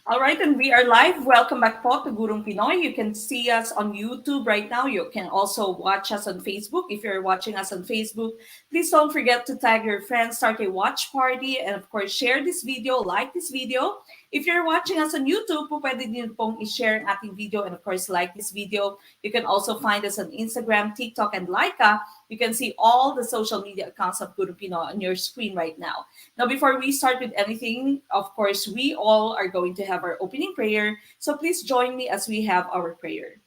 All right, and we are live. Welcome back po to Gurong Pinoy. You can see us on YouTube right now. You can also watch us on Facebook. If you're watching us on Facebook, please don't forget to tag your friends, start a watch party, and of course, share this video, like this video. If you're watching us on YouTube, po pwede din pong i-share ang ating video and of course, like this video. You can also find us on Instagram, TikTok, and Laika. You can see all the social media accounts of Gurong Pinoy on your screen right now. Now, before we start with anything, of course, we all are going to have our opening prayer. So please join me as we have our prayer.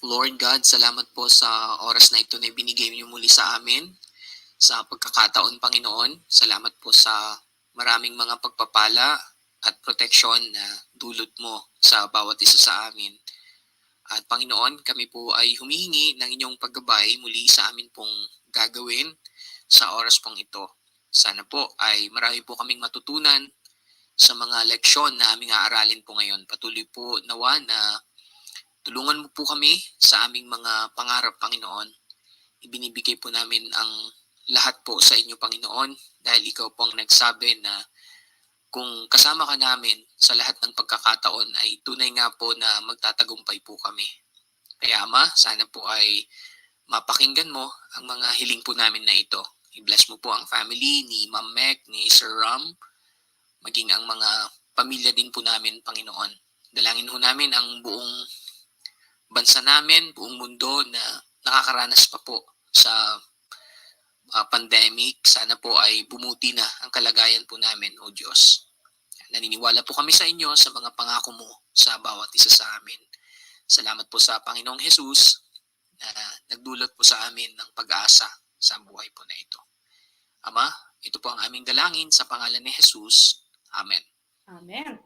Lord God, salamat po sa oras na ito na binigay niyo muli sa amin. Sa pagkakataon, Panginoon, salamat po sa maraming mga pagpapala at proteksyon na dulot mo sa bawat isa sa amin. At Panginoon, kami po ay humihingi ng inyong paggabay muli sa amin pong gagawin sa oras pong ito. Sana po ay marami po kaming matutunan sa mga leksyon na aming aaralin po ngayon. Patuloy po nawa na tulungan mo po kami sa aming mga pangarap, Panginoon. Ibinibigay po namin ang lahat po sa inyo, Panginoon, dahil ikaw po ang nagsabi na kung kasama ka namin sa lahat ng pagkakataon ay tunay nga po na magtatagumpay po kami. Kaya Ama, sana po ay mapakinggan mo ang mga hiling po namin na ito. I-bless mo po ang family ni Ma'am Meg, ni Sir Ram, maging ang mga pamilya din po namin, Panginoon. Dalangin ho namin ang buong bansa namin, buong mundo na nakakaranas pa po sa pandemic. Sana po ay bumuti na ang kalagayan po namin, O Diyos. Naniniwala po kami sa inyo sa mga pangako mo sa bawat isa sa amin. Salamat po sa Panginoong Jesus na nagdulot po sa amin ng pag-asa sa buhay po na ito. Ama, ito po ang aming dalangin sa pangalan ni Jesus. Amen. Amen.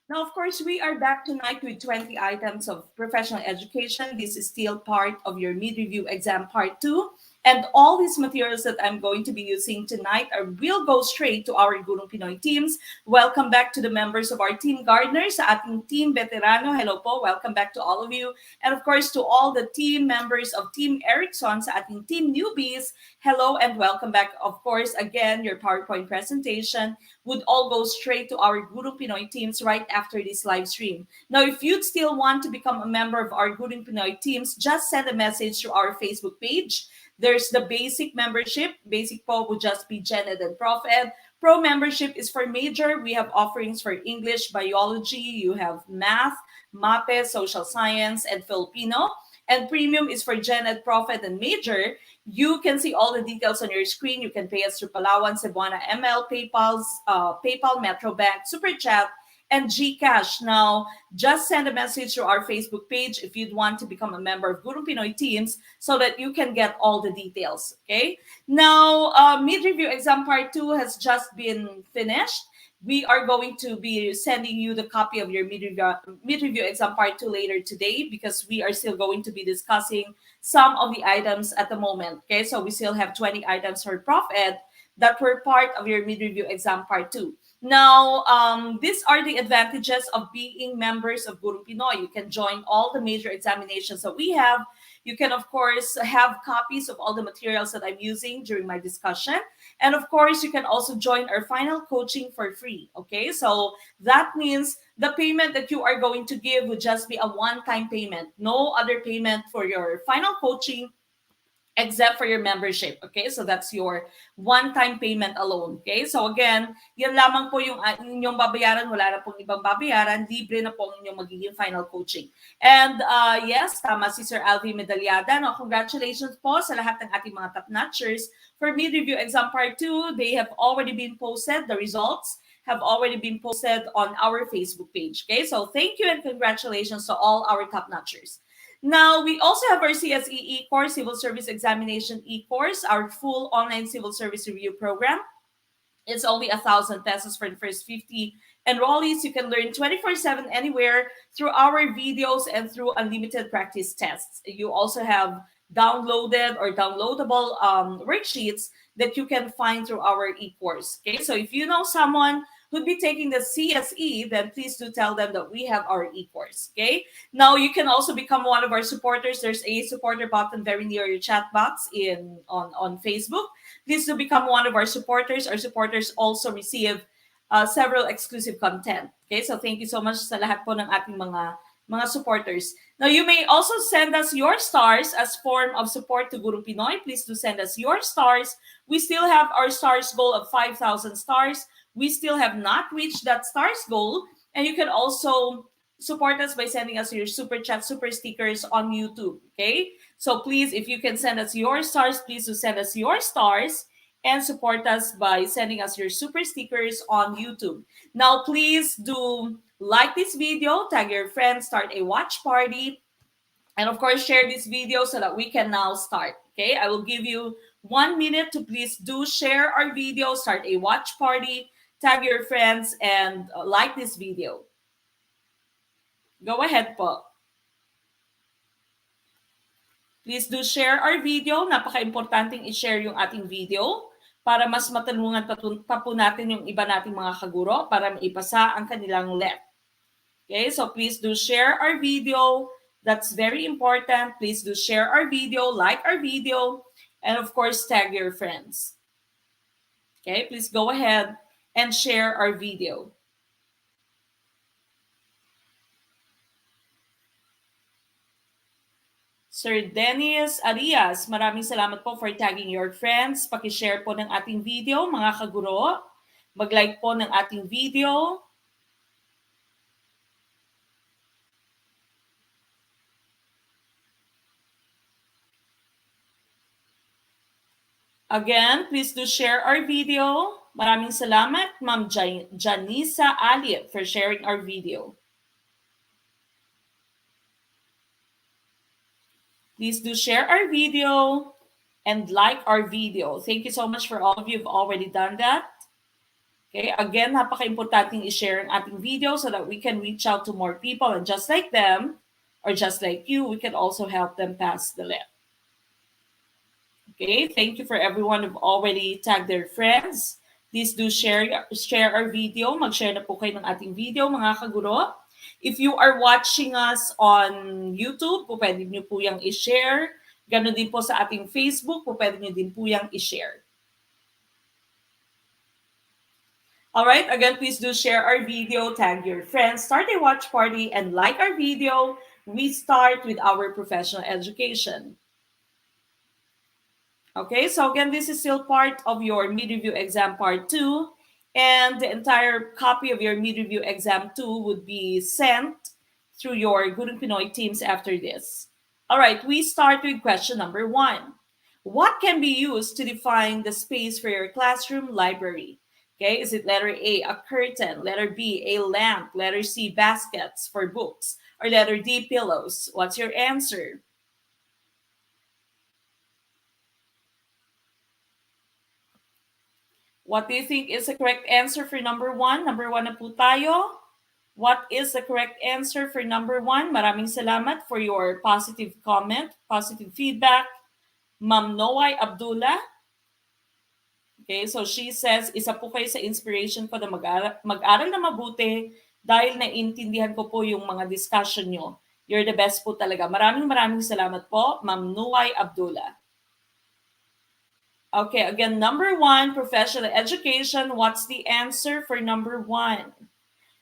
Now, of course, we are back tonight with 20 items of professional education. This is still part of your mid-review exam part 2. And all these materials that I'm going to be using tonight will go straight to our Gurong Pinoy teams. Welcome back to the members of our team gardeners, sa ating team veterano. Hello po, welcome back to all of you. And of course, to all the team members of Team Erickson, sa ating team newbies, hello and welcome back. Of course, again, your PowerPoint presentation would all go straight to our Gurong Pinoy teams right after this live stream. Now, if you'd still want to become a member of our Gurong Pinoy teams, just send a message to our Facebook page. There's the basic membership. Basic po would just be Gen Ed and Prof Ed. Pro membership is for major. We have offerings for English, biology, you have math, MAPE, social science, and Filipino. And premium is for Gen Ed, Prof Ed, and major. You can see all the details on your screen. You can pay us through Palawan, Cebuana, ML, PayPal, Metrobank, Super Chat, and GCash. Now, just send a message to our Facebook page if you'd want to become a member of Gurong Pinoy Teams so that you can get all the details, okay? Now, mid-review exam part 2 has just been finished. We are going to be sending you the copy of your mid-review exam part 2 later today because we are still going to be discussing some of the items at the moment, okay? So we still have 20 items for Prof Ed that were part of your mid-review exam part 2. Now, these are the advantages of being members of Gurong Pinoy. You can join all the major examinations that we have. You can, of course, have copies of all the materials that I'm using during my discussion. And of course, you can also join our final coaching for free. Okay, so that means the payment that you are going to give would just be a one-time payment. No other payment for your final coaching except for your membership. Okay, so that's your one-time payment alone. Okay, so again, yan lamang po yung inyong babayaran. Wala na pong ibang babayaran. Libre na po ang inyong magiging final coaching. And yes, tama si Sir Alvi Medalyada. No, congratulations po sa lahat ng ating mga top-notchers. For mid-review exam part 2, they have already been posted. The results have already been posted on our Facebook page. Okay, so thank you and congratulations to all our top-notchers. Now, we also have our CSE e-course, Civil Service Examination e-course, our full online civil service review program. It's only 1,000 pesos for the first 50 enrollees. You can learn 24/7 anywhere through our videos and through unlimited practice tests. You also have downloaded or downloadable worksheets that you can find through our e-course. Okay, so if you know someone who'd be taking the CSE, then please do tell them that we have our e-course. Okay. Now you can also become one of our supporters. There's a supporter button very near your chat box on Facebook. Please do become one of our supporters. Our supporters also receive several exclusive content. Okay, so thank you so much sa lahat po ng ating mga supporters. Now, you may also send us your stars as form of support to Guru Pinoy. Please do send us your stars. We still have our stars goal of 5,000 stars. We still have not reached that stars goal. And you can also support us by sending us your super chat, super stickers on YouTube. Okay? So please, if you can send us your stars, please do send us your stars and support us by sending us your super stickers on YouTube. Now, please do like this video, tag your friends, start a watch party, and of course, share this video so that we can now start. Okay, I will give you 1 minute to please do share our video, start a watch party, tag your friends, and like this video. Go ahead po. Please do share our video. Napaka-importanting i-share yung ating video para mas matulungan pa po natin yung iba nating mga kaguro para maipasa ang kanilang LET. Okay, so please do share our video. That's very important. Please do share our video, like our video, and of course, tag your friends. Okay, please go ahead and share our video. Sir Dennis Arias, maraming salamat po for tagging your friends. Paki-share po ng ating video, mga kaguro. Mag-like po ng ating video. Again, please do share our video. Maraming salamat, Ma'am Janisa Alip, for sharing our video. Please do share our video and like our video. Thank you so much for all of you who've already done that. Okay, again, napaka-importanting i-share ang ating video so that we can reach out to more people, and just like them, or just like you, we can also help them pass the LET. Okay, thank you for everyone who've already tagged their friends. Please do share our video. Mag-share na po kayo ng ating video, mga kaguro. If you are watching us on YouTube, po pwede nyo po yung i-share. Ganon din po sa ating Facebook, po pwede nyo din po yung i-share. Alright, again, please do share our video, tag your friends, start a watch party, and like our video. We start with our professional education. Okay, so again, this is still part of your mid-review exam part 2. And the entire copy of your mid-review exam 2 would be sent through your Guru Pinoy teams after this. All right, we start with question number 1. What can be used to define the space for your classroom library? Okay, is it letter A, a curtain, letter B, a lamp, letter C, baskets for books, or letter D, pillows? What's your answer? What do you think is the correct answer for number 1? Number 1 na po tayo. What is the correct answer for number 1? Maraming salamat for your positive comment, positive feedback. Ma'am Noay Abdullah. Okay, so she says, isa po kayo sa inspiration ko na mag-aral na mabuti dahil naiintindihan ko po yung mga discussion nyo. You're the best po talaga. Maraming salamat po, Ma'am Noay Abdullah. Okay, again, number 1, professional education. What's the answer for number 1?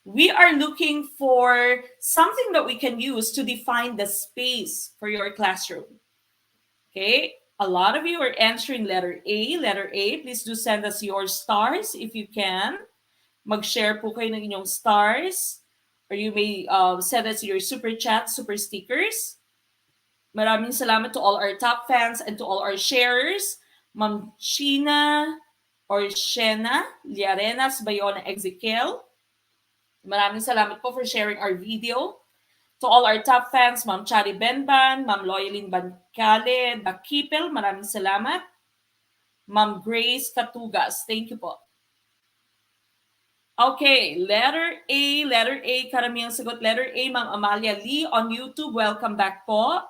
We are looking for something that we can use to define the space for your classroom. Okay, a lot of you are answering letter A. Letter A, please do send us your stars if you can. Mag-share po kayo ng inyong stars. Or you may send us your super chat, super stickers. Maraming salamat to all our top fans and to all our sharers. Ma'am Sheena or Shena Liarenas Bayona Ezekiel. Maraming salamat po for sharing our video. To all our top fans, Ma'am Chari Benban, Ma'am Loyalin Bancale Bakipel, maraming salamat. Ma'am Grace Katugas, thank you po. Okay, letter A, karamihang sagot, letter A, Ma'am Amalia Lee on YouTube, welcome back po.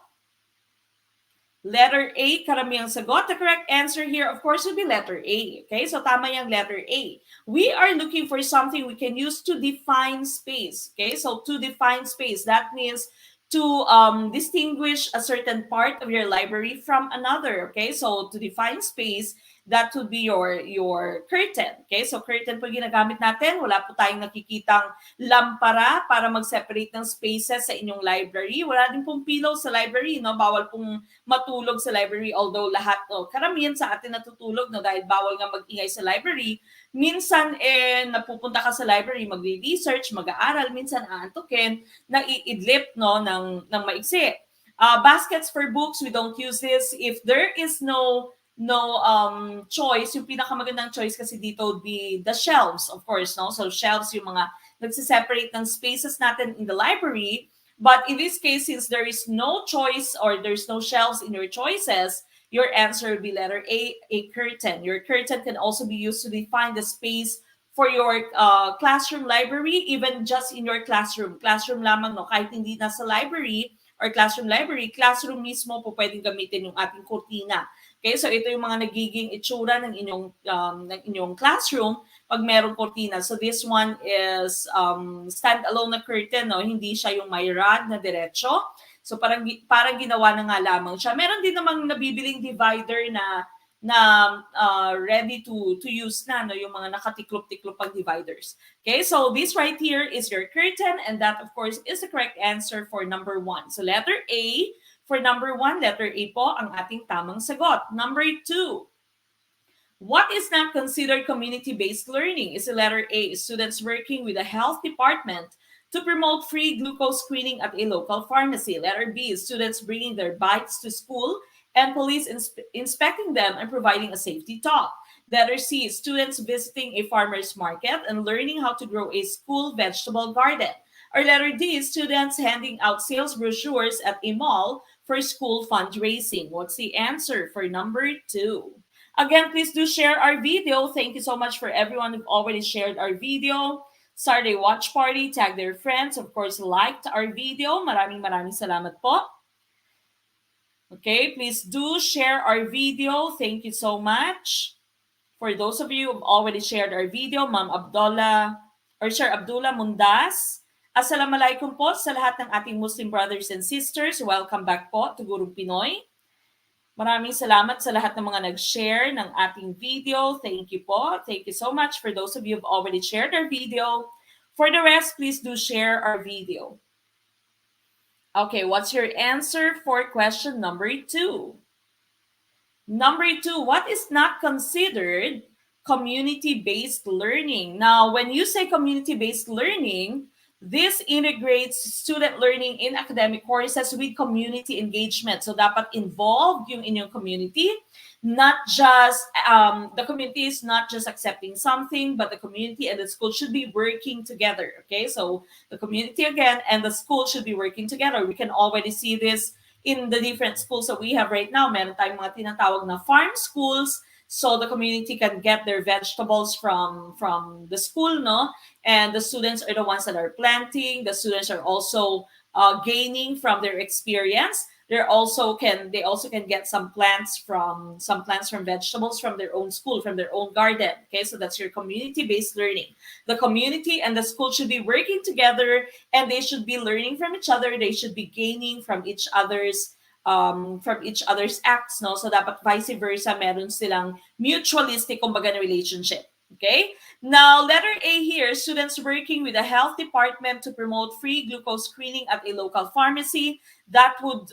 Letter A, karamihang sagot. The correct answer here, of course, would be letter A. Okay, so tama yung letter A. We are looking for something we can use to define space. Okay, so to define space, that means to distinguish a certain part of your library from another. Okay, so to define space, that would be your curtain. Okay, so curtain po ginagamit natin. Wala po tayong nakikitang lampara para mag-separate ng spaces sa inyong library. Wala din pong pillow sa library, no? Bawal pong matulog sa library, although lahat, no, karamihan sa atin natutulog, no, dahil bawal nga mag-ingay sa library. Minsan, napupunta ka sa library, magre-research, mag-aaral, minsan aantukin, naiidlip, no, ng maiksi. Baskets for books, we don't use this. If there is no choice, yung pinakamagandang choice kasi dito would be the shelves, of course, no? So shelves, yung mga nagsiseparate ng spaces natin in the library. But in this case, since there is no choice or there's no shelves in your choices, your answer would be letter A curtain. Your curtain can also be used to define the space for your classroom library, even just in your classroom. Classroom lamang, no? Kahit hindi nasa library or classroom mismo po pwedeng gamitin yung ating kurtina. Okay, so ito yung mga nagiging itsura ng inyong classroom pag merong kurtina. So this one is stand-alone na curtain, no? Hindi siya yung may rod na diretso. So parang ginawa na nga lamang siya. Meron din namang nabibiling divider na ready to use na, no, yung mga nakatiklop-tiklop pang dividers. Okay, so this right here is your curtain, and that of course is the correct answer for number 1. So letter A. For number 1, letter A po ang ating tamang sagot. Number 2, what is not considered community-based learning? Is the letter A, students working with the health department to promote free glucose screening at a local pharmacy. Letter B, students bringing their bikes to school and police inspecting them and providing a safety talk. Letter C, students visiting a farmer's market and learning how to grow a school vegetable garden. Or letter D, students handing out sales brochures at a mall for school fundraising. What's the answer for number 2? Again, please do share our video. Thank you so much for everyone who've already shared our video. Started a watch party, tag their friends, of course, liked our video. Maraming salamat po. Okay, please do share our video. Thank you so much. For those of you who've already shared our video, Ma'am Abdullah, or Sir Abdullah Mundas, Assalamualaikum po sa lahat ng ating Muslim brothers and sisters. Welcome back po to Gurong Pinoy. Maraming salamat sa lahat ng mga nag-share ng ating video. Thank you po. Thank you so much for those of you who've already shared our video. For the rest, please do share our video. Okay, what's your answer for question number 2? Number 2, what is not considered community-based learning? Now, when you say community-based learning, this integrates student learning in academic courses with community engagement. So dapat involved yung inyong community, not just, the community is not just accepting something, but the community and the school should be working together. Okay, so the community again and the school should be working together. We can already see this in the different schools that we have right now. Meron tayong mga tinatawag na farm schools, so the community can get their vegetables from the school, no? And the students are the ones that are planting. The students are also gaining from their experience. They also can get some plants from vegetables from their own school, from their own garden. Okay, so that's your community-based learning. The community and the school should be working together, and they should be learning from each other. They should be gaining from each other's acts, no? So dapat vice versa, meron silang mutualistic kumbaga na relationship. Okay? Now, letter A here, students working with the health department to promote free glucose screening at a local pharmacy. That would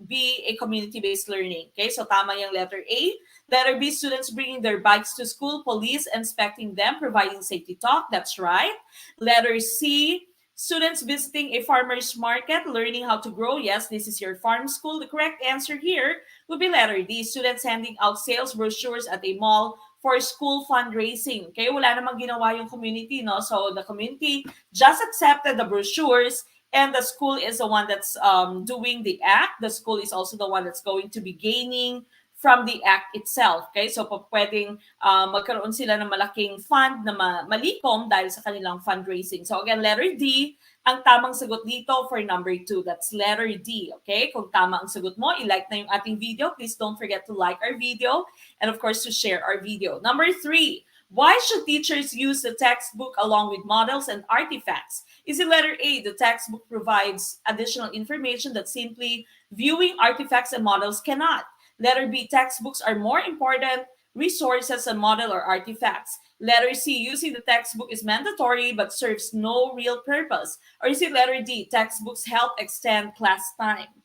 be a community-based learning. Okay? So tama yung letter A. Letter B, students bringing their bikes to school, police inspecting them, providing safety talk. That's right. Letter C, students visiting a farmer's market, learning how to grow. Yes, this is your farm school. The correct answer here would be letter D, students handing out sales brochures at a mall for school fundraising. Okay, wala namang ginawa yung community, no? So the community just accepted the brochures, and the school is the one that's doing the act. The school is also the one that's going to be gaining from the act itself. Okay, so pwedeng magkaroon sila ng malaking fund na malikom dahil sa kanilang fundraising. So again, letter D, Ang tamang sagot dito for number 2, that's letter D, okay? Kung tama ang sagot mo, i-like na yung ating video. Please don't forget to like our video and of course to share our video. Number 3, why should teachers use the textbook along with models and artifacts? Is it letter A, the textbook provides additional information that simply viewing artifacts and models cannot? Letter B, textbooks are more important resources and model or artifacts. Letter C, using the textbook is mandatory but serves no real purpose. Or is it letter D, textbooks help extend class time?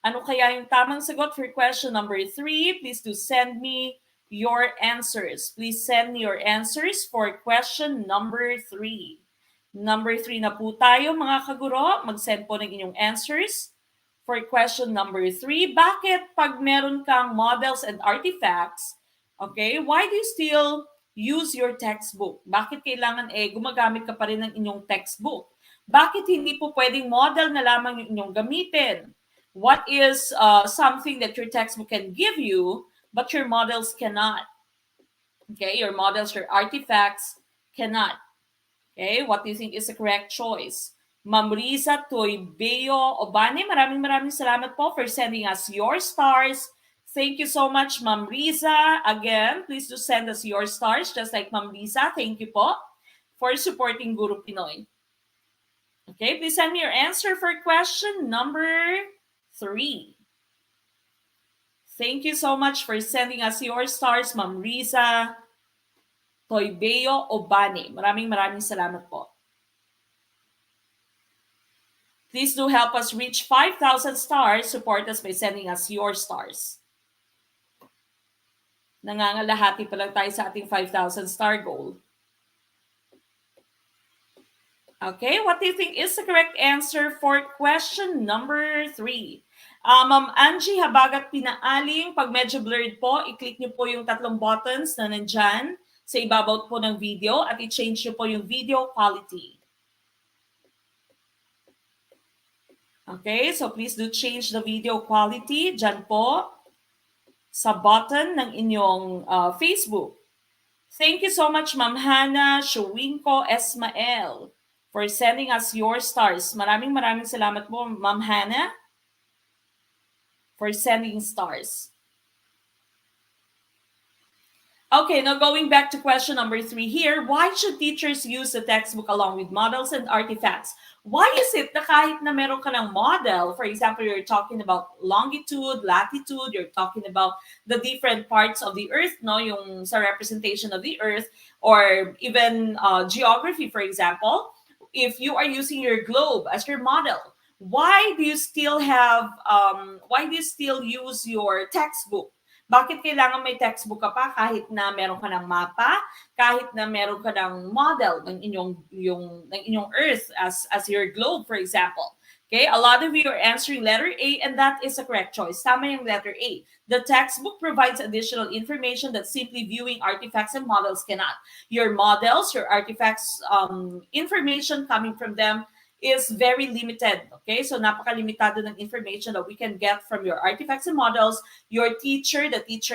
Ano kaya yung tamang sagot for question number 3? Please do send me your answers. Please send me your answers for question number 3. Number 3 na po tayo mga kaguro. Mag-send po ng inyong answers. For question number 3, bakit pag meron kang models and artifacts, okay, why do you still use your textbook? Bakit kailangan gumagamit ka pa rin ng inyong textbook? Bakit hindi po pwedeng model na lamang yung inyong gamitin? What is something that your textbook can give you but your models cannot? Okay, your models, your artifacts cannot. Okay, what do you think is the correct choice? Ma'am Riza Toybeo Obane, maraming salamat po for sending us your stars. Thank you so much, Ma'am Riza. Again, please do send us your stars, just like Ma'am Riza. Thank you po for supporting Guru Pinoy. Okay, please send me your answer for question number 3. Thank you so much for sending us your stars, Ma'am Riza Toybeo Obane. Maraming salamat po. Please do help us reach 5,000 stars. Support us by sending us your stars. Nangangalahati pa lang tayo sa ating 5,000 star goal. Okay, what do you think is the correct answer for question number 3? Ma'am Angie Habagat Pinaaling, pag medyo blurred po, i-click niyo po yung tatlong buttons na nandyan sa ibabaw po ng video at i-change niyo po yung video quality. Okay, so please do change the video quality dyan po sa button ng inyong Facebook. Thank you so much, Ma'am Hana Shuwinko Esmael, for sending us your stars. Maraming salamat po, Ma'am Hana, for sending stars. Okay, now going back to question number 3 here, why should teachers use the textbook along with models and artifacts? Why is it na kahit na meron ka ng model, for example, you're talking about longitude, latitude, you're talking about the different parts of the earth, no, yung sa representation of the earth, or even geography, for example, if you are using your globe as your model, why do you still use your textbook? Bakit kailangan may textbook ka pa kahit na meron ka ng mapa, kahit na meron ka ng model ng inyong earth as your globe, for example? Okay, a lot of you are answering letter A and that is a correct choice. Tama yung letter A. The textbook provides additional information that simply viewing artifacts and models cannot. Your models, your artifacts, information coming from them is very limited. Okay, so napakalimitado ng information that we can get from your artifacts and models. The teacher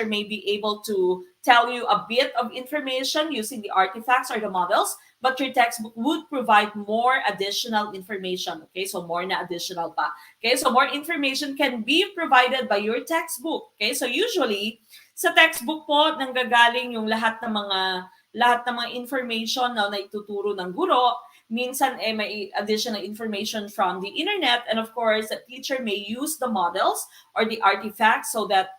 may be able to tell you a bit of information using the artifacts or the models, but your textbook would provide more additional information. Okay, so more na additional pa. Okay, so more information can be provided by your textbook. Okay, so usually sa textbook po nanggagaling yung lahat ng mga information na ituturo ng guro. Minsan may additional information from the internet, and of course the teacher may use the models or the artifacts so that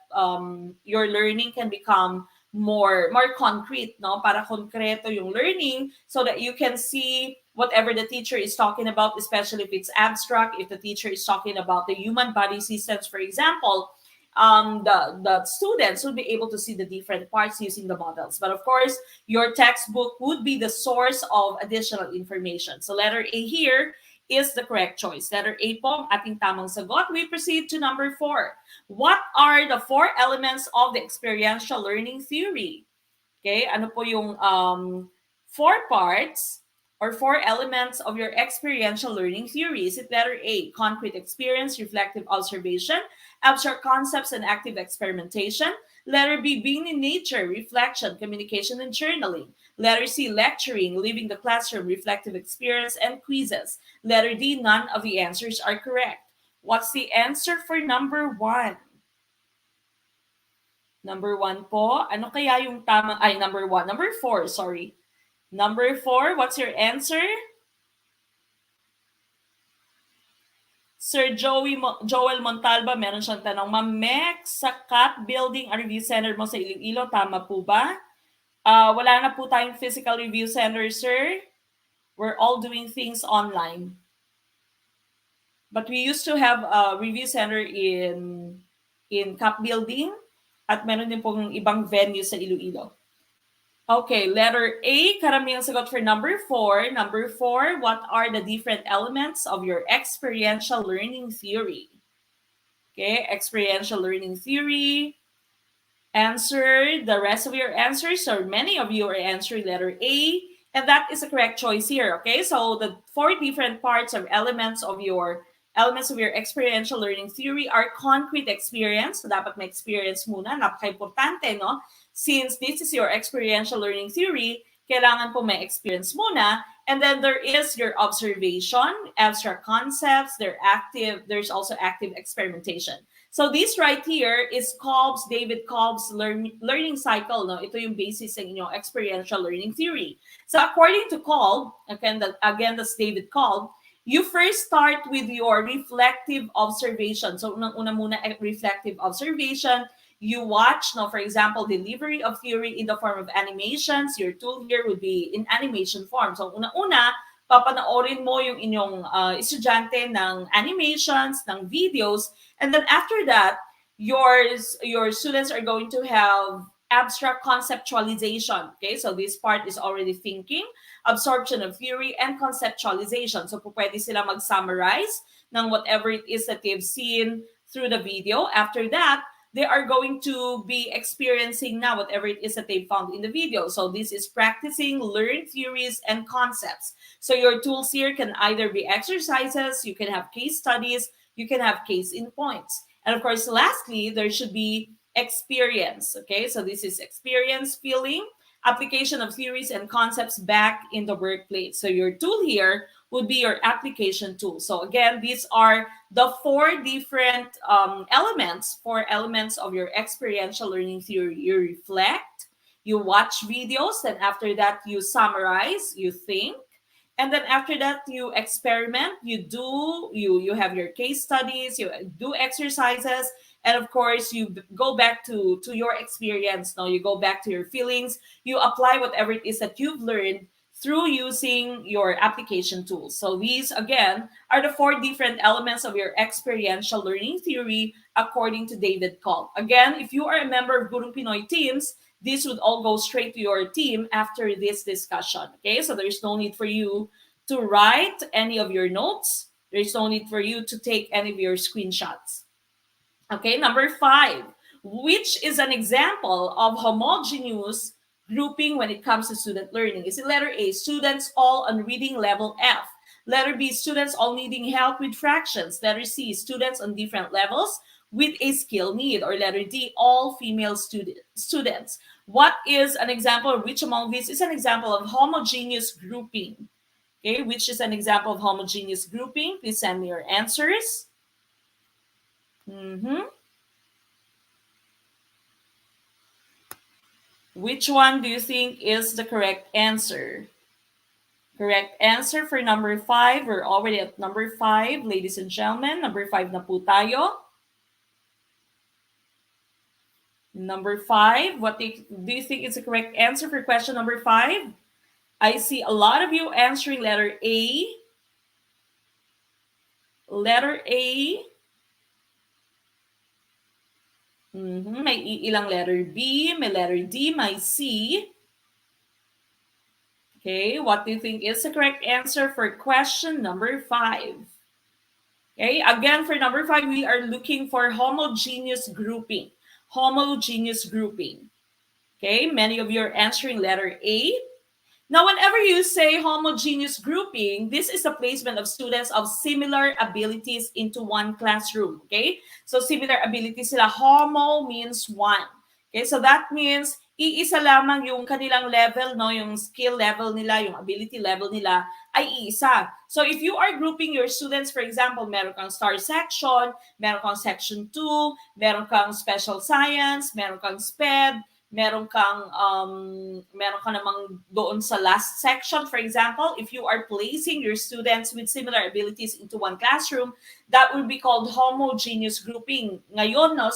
your learning can become more concrete, no, para konkreto yung learning so that you can see whatever the teacher is talking about, especially if it's abstract. If the teacher is talking about the human body systems, for example, the students will be able to see the different parts using the models. But of course, your textbook would be the source of additional information. So letter A here is the correct choice. Letter A po ang ating tamang sagot. We proceed to number 4. What are the 4 elements of the experiential learning theory? Okay, ano po yung 4 parts or 4 elements of your experiential learning theory? Is it letter A, concrete experience, reflective observation, abstract concepts, and active experimentation? Letter B, being in nature, reflection, communication, and journaling. Letter C, lecturing, leaving the classroom, reflective experience, and quizzes. Letter D, none of the answers are correct. What's the answer for number 1? Number 1 po. Ano kaya yung tama? Ay, number 1. Number 4, sorry. Number 4, what's your answer? Sir Joel Montalba, meron siyang tanong, Ma'am Mek, sa CAT building, ang review center mo sa Iloilo, tama po ba? Wala na po tayong physical review center, sir. We're all doing things online. But we used to have a review center in CAP building at meron din pong ibang venue sa Iloilo. Okay, letter A, karamihang sagot for number 4. Number 4, what are the different elements of your experiential learning theory? Okay, experiential learning theory. Answer the rest of your answers, or many of you are answering letter A, and that is a correct choice here. Okay, so the 4 different parts of elements of your experiential learning theory are concrete experience. So dapat may experience muna, napaka-importante, no? Since this is your experiential learning theory, kailangan po may experience muna. And then there is your observation, abstract concepts, there's also active experimentation. So this right here is David Kolb's learning cycle. No? Ito yung basis ng inyong experiential learning theory. So according to Kolb, again, that's David Kolb, you first start with your reflective observation. So unang-una muna, reflective observation. You watch, no, for example, delivery of theory in the form of animations. Your tool here would be in animation form. So unang-una, papanoorin mo yung inyong estudyante ng animations, ng videos, and then after that, your students are going to have abstract conceptualization. Okay, so this part is already thinking, absorption of theory, and conceptualization. So pwede sila mag-summarize ng whatever it is that they've seen through the video. After that, they are going to be experiencing now whatever it is that they found in the video. So this is practicing learned theories and concepts. So your tools here can either be exercises, you can have case studies, you can have case in points. And of course, lastly, there should be experience. Okay, so this is experience, feeling, application of theories and concepts back in the workplace. So your tool here would be your application tool. So again, these are the 4 different elements of your experiential learning theory. You reflect, you watch videos, then after that you summarize, you think, and then after that you experiment, you have your case studies, you do exercises, and of course you go back to your experience. Now you go back to your feelings, you apply whatever it is that you've learned through using your application tools. So these, again, are the 4 different elements of your experiential learning theory according to David Kolb. Again, if you are a member of Gurung Pinoy teams, this would all go straight to your team after this discussion. Okay, so there's no need for you to write any of your notes. There's no need for you to take any of your screenshots. Okay, number 5, which is an example of homogeneous grouping when it comes to student learning? Is it letter A, students all on reading level F? Letter B, students all needing help with fractions? Letter C, students on different levels with a skill need? Or letter D, all female students? What is an example, which among these is an example of homogeneous grouping? Okay, which is an example of homogeneous grouping? Please send me your answers. Which one do you think is the correct answer? Correct answer for number 5. We're already at number 5, ladies and gentlemen. Number 5 na po tayo. Number 5, what do you think is the correct answer for question number 5? I see a lot of you answering letter A. Letter A. May ilang letter B, may letter D, may C. Okay, what do you think is the correct answer for question number 5? Okay, again, for number 5, we are looking for homogeneous grouping. Homogeneous grouping. Okay, many of you are answering letter A. Now, whenever you say homogeneous grouping, this is the placement of students of similar abilities into one classroom. Okay? So, similar abilities sila. Homo means one. Okay? So, that means iisa lamang yung kanilang level, no? Yung skill level nila, yung ability level nila ay iisa. So, if you are grouping your students, for example, meron kang star section, meron kang section 2, meron kang special science, meron kang SPED, meron ka namang doon sa last section. For example, if you are placing your students with similar abilities into one classroom, that would be called homogeneous grouping. Ngayon, no,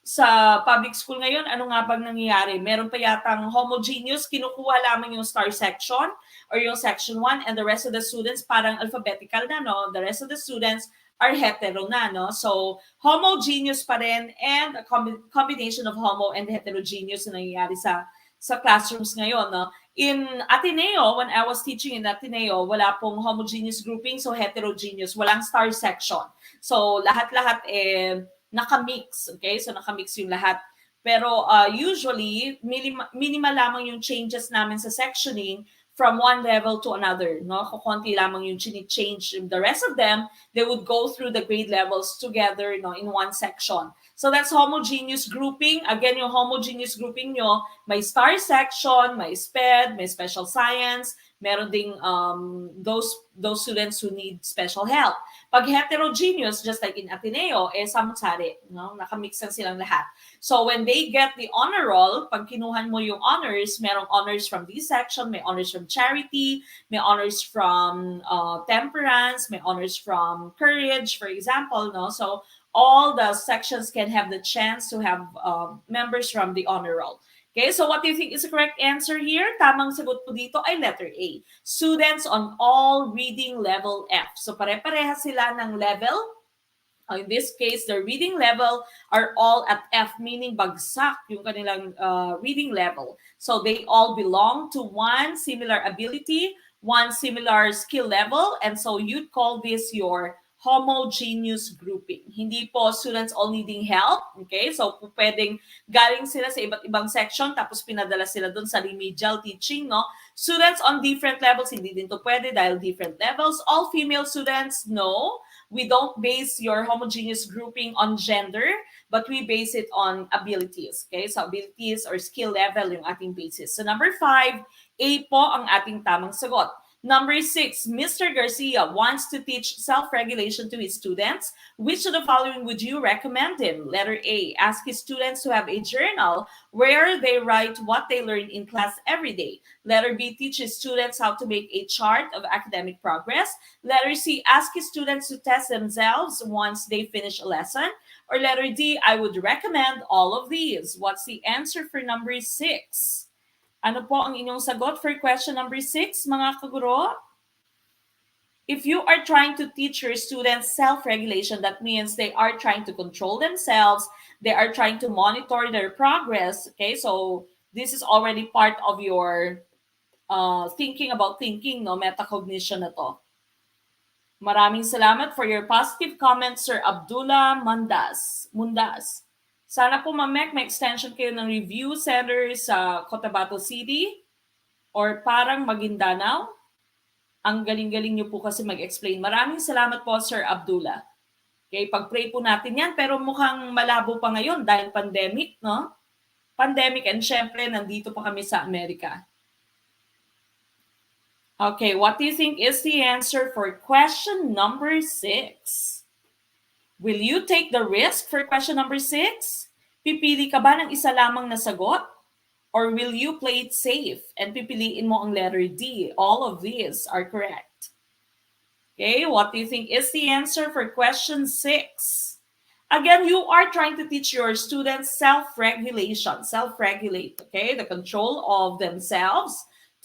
sa public school ngayon, ano nga bang nangyayari? Meron pa yatang homogeneous, kinukuha lamang yung star section or yung section 1, and the rest of the students parang alphabetical na, no? The rest of the students are hetero na, no? So, homogeneous pa rin, and a combination of homo and heterogeneous na nangyayari sa classrooms ngayon, no? In Ateneo, when I was teaching in Ateneo, wala pong homogeneous grouping, so heterogeneous, walang star section. So, lahat-lahat nakamix, okay? So, nakamix yung lahat. Pero usually, minimal lamang yung changes namin sa sectioning from one level to another, no? Kukunti lamang yung change. The rest of them, they would go through the grade levels together, no, in one section. So that's homogeneous grouping. Again, yung homogeneous grouping nyo, may star section, may SPED, may special science, meron ding those students who need special help. Pag heterogeneous, just like in Ateneo, samot-sari, no? Nakamix lang silang lahat. So when they get the honor roll, pag kinuhan mo yung honors, merong honors from this section, may honors from charity, may honors from temperance, may honors from courage, for example, no? So all the sections can have the chance to have members from the honor roll. Okay, so what do you think is the correct answer here? Tamang sagot po dito ay letter A. Students on all reading level F. So pare-pareha sila ng level. In this case, the reading level are all at F, meaning bagsak yung kanilang reading level. So they all belong to one similar ability, one similar skill level, and so you'd call this your homogeneous grouping. Hindi po students all needing help, okay? So pwedeng galing sila sa iba't ibang section tapos pinadala sila dun sa remedial teaching, no? Students on different levels, hindi din to pwede dahil different levels. All female students, no. We don't base your homogeneous grouping on gender, but we base it on abilities. Okay? So abilities or skill level yung ating basis. So number 5, A po ang ating tamang sagot. Number 6, Mr. Garcia wants to teach self-regulation to his students. Which of the following would you recommend him? Letter A, ask his students to have a journal where they write what they learn in class every day. Letter B, teach his students how to make a chart of academic progress. Letter C, ask his students to test themselves once they finish a lesson. Or letter D, I would recommend all of these. What's the answer for number 6? Ano po ang inyong sagot for question number 6, mga kaguro? If you are trying to teach your students self-regulation, that means they are trying to control themselves, they are trying to monitor their progress, okay? So this is already part of your thinking about thinking, no? Metacognition na to. Maraming salamat for your positive comments, Sir Abdullah Mundas. Sana po, Mamek, may extension kayo ng review center sa Cotabato City or parang Maguindanao. Ang galing-galing niyo po kasi mag-explain. Maraming salamat po, Sir Abdullah. Okay, pag-pray po natin yan. Pero mukhang malabo pa ngayon dahil pandemic, no? Pandemic, and syempre, nandito pa kami sa Amerika. Okay, what do you think is the answer for question number 6? Will you take the risk for question number 6? Pipili ka ba ng isa lamang na sagot? Or will you play it safe and pipiliin mo ang letter D? All of these are correct. Okay, what do you think is the answer for question 6? Again, you are trying to teach your students self-regulation, self-regulate, okay? The control of themselves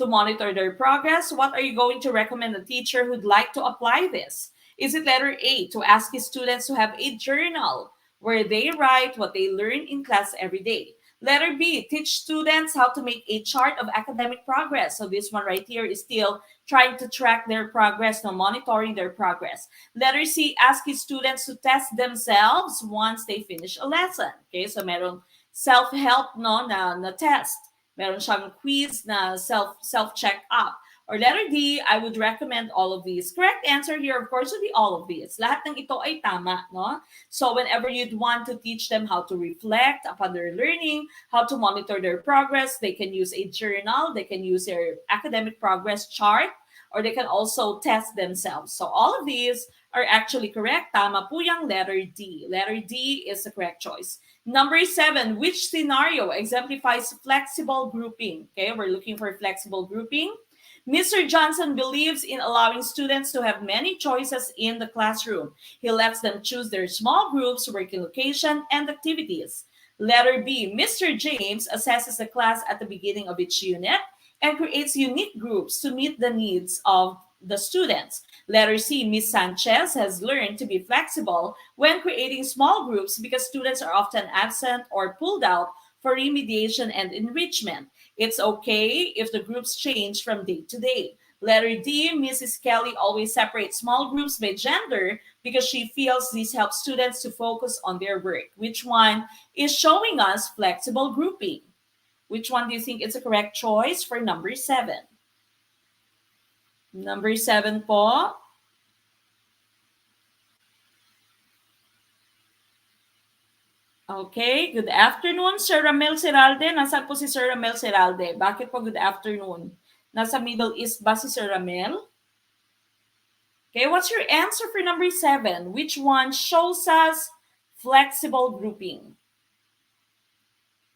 to monitor their progress. What are you going to recommend a teacher who'd like to apply this? Is it letter A, to ask his students to have a journal where they write what they learn in class every day? Letter B, teach students how to make a chart of academic progress. So this one right here is still trying to track their progress, no, monitoring their progress. Letter C, ask his students to test themselves once they finish a lesson. Okay, so merong self-help, no, na test Meron siyang quiz na self-check up. Or letter D, I would recommend all of these. Correct answer here, of course, would be all of these. Lahat ng ito ay tama, no? So whenever you'd want to teach them how to reflect upon their learning, how to monitor their progress, they can use a journal, they can use their academic progress chart, or they can also test themselves. So all of these are actually correct. Tama po yung letter D. Letter D is the correct choice. Number 7, which scenario exemplifies flexible grouping? Okay, we're looking for flexible grouping. Mr. Johnson believes in allowing students to have many choices in the classroom. He lets them choose their small groups, working location, and activities. Letter B, Mr. James assesses the class at the beginning of each unit and creates unique groups to meet the needs of the students. Letter C, Ms. Sanchez has learned to be flexible when creating small groups because students are often absent or pulled out for remediation and enrichment. It's okay if the groups change from day to day. Letter D, Mrs. Kelly always separates small groups by gender because she feels this helps students to focus on their work. Which one is showing us flexible grouping? Which one do you think is a correct choice for number 7? Number 7 po. Okay, good afternoon, Sir Ramel Seralde. Nasaan po si Sir Ramel Seralde? Bakit po good afternoon? Nasa Middle East ba si Sir Ramel? Okay, what's your answer for number 7? Which one shows us flexible grouping?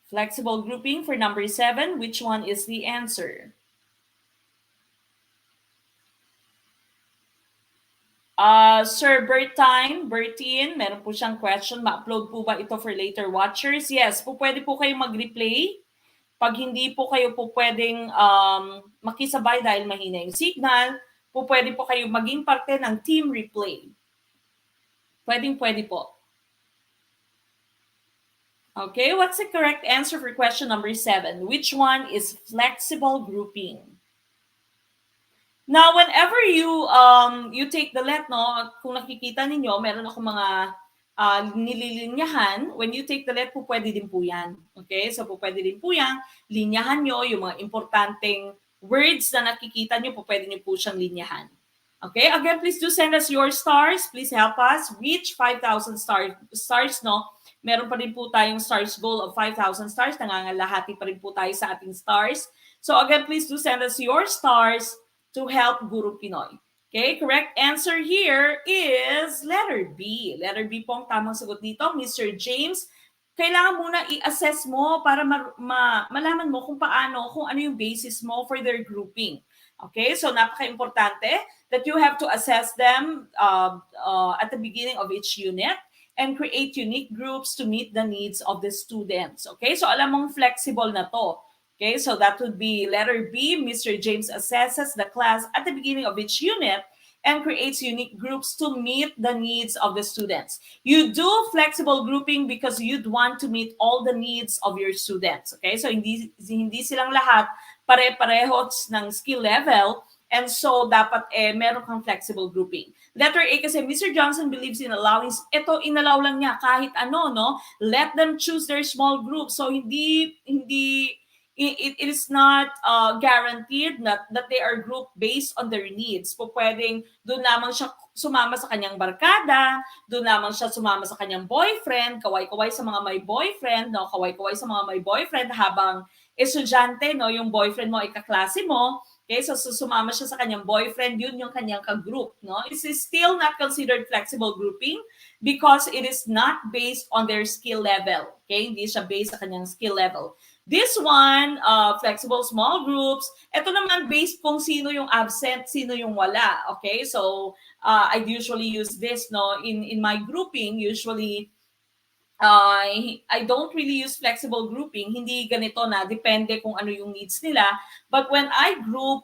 Flexible grouping for number 7, which one is the answer? Sir Bertin, meron po siyang question. Ma-upload po ba ito for later watchers? Yes, po pwede po kayo mag-replay. Pag hindi po kayo po pwedeng makisabay dahil mahina yung signal, po pwede po kayo maging parte ng team replay. Pwede po. Okay, what's the correct answer for question number 7? Which one is flexible grouping? Now, whenever you take the let, no, kung nakikita ninyo, meron ako mga nililinyahan. When you take the let, po pwede din po yan. Okay? So, po pwede din po yan. Linyahan nyo yung mga importanteng words na nakikita nyo, po pwede nyo po siyang linyahan. Okay? Again, please do send us your stars. Please help us reach 5,000 stars, no? Meron pa rin po tayong stars goal of 5,000 stars. Nangangalahati pa rin po tayo sa ating stars. So, again, please do send us your stars to help Guru Pinoy. Okay, correct answer here is letter B. Letter B po ang tamang sagot dito. Mr. James, kailangan muna i-assess mo para malaman mo kung ano yung basis mo for their grouping. Okay, so napaka-importante that you have to assess them at the beginning of each unit and create unique groups to meet the needs of the students. Okay, so alam mong flexible na to. Okay, so that would be letter B. Mr. James assesses the class at the beginning of each unit and creates unique groups to meet the needs of the students. You do flexible grouping because you'd want to meet all the needs of your students. Okay, so hindi silang lahat pare-pareho ng skill level, and so dapat meron kang flexible grouping. Letter A kasi Mr. Johnson believes in allowing, inalaw lang niya kahit ano, no? Let them choose their small group. So it is not guaranteed that they are grouped based on their needs. Po pwedeng doon lamang siya sumama sa kanyang barkada, doon lamang siya sumama sa kanyang boyfriend, kaway-kaway sa mga may boyfriend, no? Kaway-kaway sa mga may boyfriend habang estudyante, no? Yung boyfriend mo ay kaklase mo. Okay, so sumama siya sa kanyang boyfriend, yun yung kanyang ka-group, no? It is still not considered flexible grouping because it is not based on their skill level. Okay, hindi siya based sa kanyang skill level. This one, flexible small groups, ito naman based kung sino yung absent, sino yung wala. Okay, so I usually use this, no, in my grouping. Usually I don't really use flexible grouping. Hindi ganito na depende kung ano yung needs nila. But when I group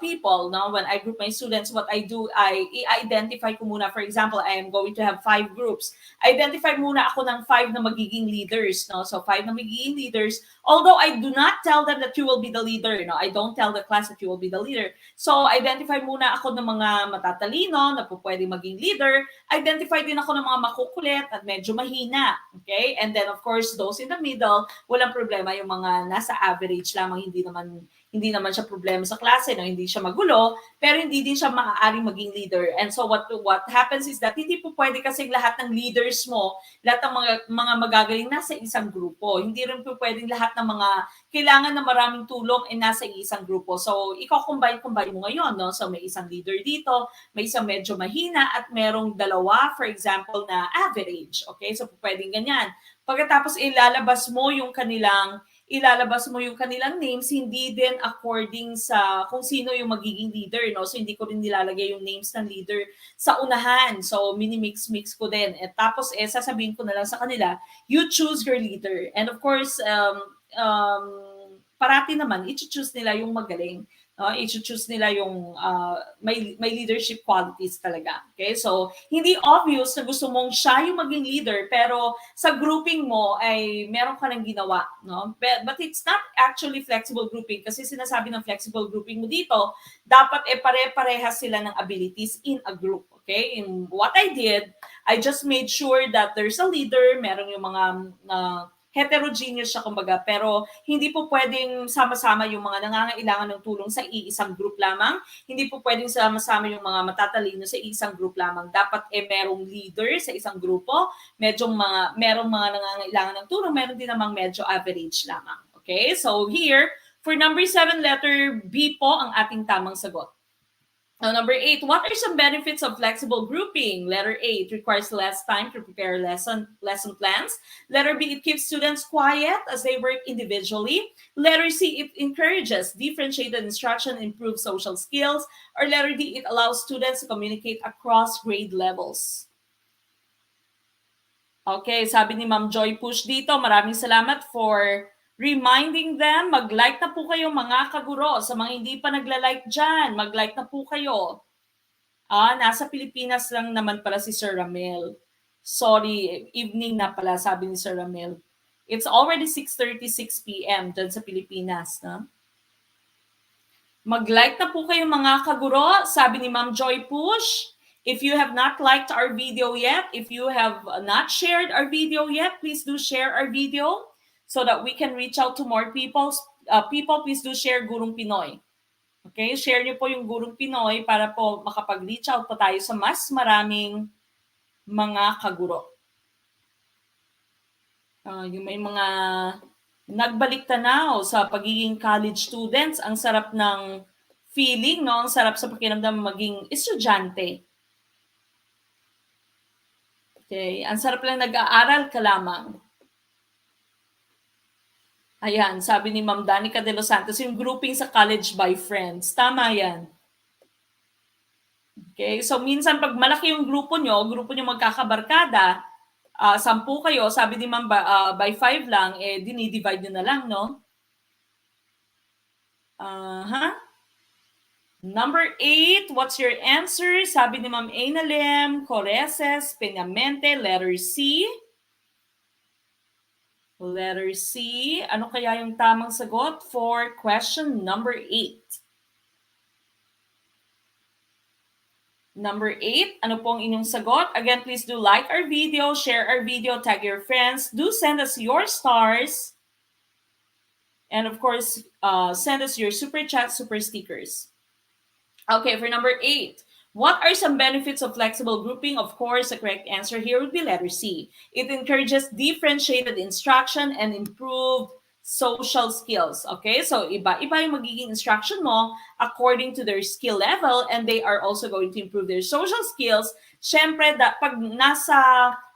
people, no, when I group my students, what I do, I identify ko muna. For example, I am going to have 5 groups. Identify muna ako ng 5 na magiging leaders, no? So 5 na magiging leaders. Although I do not tell them that you will be the leader, no? I don't tell the class that you will be the leader. So identify muna ako ng mga matatalino na po pwede maging leader. Identify din ako ng mga makukulit at medyo mahina. Okay? And then of course, those in the middle, walang problema yung mga nasa average lamang, hindi naman siya problema sa klase, no? Hindi siya magulo, pero hindi din siya maaaring maging leader. And so what happens is that hindi po pwede kasi lahat ng leaders mo, lahat ng mga magagaling nasa isang grupo. Hindi rin po pwedeng lahat ng mga kailangan na maraming tulong ay nasa isang grupo. So, i-combine mo ngayon, no? So, may isang leader dito, may isang medyo mahina, at merong dalawa, for example, na average. Okay? So, pwedeng ganyan. Pagkatapos ilalabas mo yung kanilang names, hindi din according sa kung sino yung magiging leader, no? So, hindi ko rin nilalagay yung names ng leader sa unahan. So, mix ko din. At tapos, sasabihin ko na lang sa kanila, you choose your leader. And of course, parati naman, i-choose nila yung magaling. I-choose nila yung may leadership qualities talaga. Okay? So, hindi obvious na gusto mong siya yung maging leader, pero sa grouping mo ay meron ka nang ginawa. No? But it's not actually flexible grouping, kasi sinasabi ng flexible grouping mo dito, dapat pare-parehas sila ng abilities in a group. Okay? In what I did, I just made sure that there's a leader, meron yung mga heterogeneous siya kumbaga, pero hindi po pwedeng sama-sama yung mga nangangailangan ng tulong sa iisang group lamang. Hindi po pwedeng sama-sama yung mga matatalino sa isang group lamang. Dapat merong leader sa isang grupo, merong mga nangangailangan ng tulong, meron din namang medyo average lamang. Okay? So here, for number 7, letter B po ang ating tamang sagot. Now, number 8, what are some benefits of flexible grouping? Letter A, it requires less time to prepare lesson plans. Letter B, it keeps students quiet as they work individually. Letter C, it encourages differentiated instruction, improves social skills. Or letter D, it allows students to communicate across grade levels. Okay, sabi ni Ma'am Joy Push dito, maraming salamat for reminding them. Mag-like na po kayo mga kaguro. Sa mga hindi pa nagla-like dyan, mag-like na po kayo. Nasa Pilipinas lang naman pala si Sir Ramel. Sorry, evening na pala, sabi ni Sir Ramel. It's already 6:36 p.m. dyan sa Pilipinas. No? Mag-like na po kayo mga kaguro, sabi ni Ma'am Joy Push. If you have not liked our video yet, if you have not shared our video yet, please do share our video so that we can reach out to more people. Please do share Gurong Pinoy. Okay? Share niyo po yung Gurong Pinoy para po makapag-reach out po tayo sa mas maraming mga kaguro. Yung may mga nagbalik tanaw sa pagiging college students, ang sarap ng feeling, no? Ang sarap sa pakiramdam maging estudyante. Okay, ang sarap lang nag-aaral ka lamang. Ayan, sabi ni Ma'am Danica de los Santos, yung grouping sa college by friends. Tama yan. Okay, so minsan pag malaki yung grupo nyo magkakabarkada, 10 kayo, sabi ni Ma'am by 5 lang, dinidivide nyo na lang, no? Number 8, what's your answer? Sabi ni Ma'am Ainalem, Coreses, Peñamente, letter C. Letter C. Ano kaya yung tamang sagot for question number 8? Number 8, ano pong inyong sagot? Again, please do like our video, share our video, tag your friends. Do send us your stars. And of course, send us your super chat, super stickers. Okay, for number 8, what are some benefits of flexible grouping? Of course, the correct answer here would be letter C. It encourages differentiated instruction and improved social skills. Okay, so iba-iba yung magiging instruction mo according to their skill level, and they are also going to improve their social skills. Siyempre, pag nasa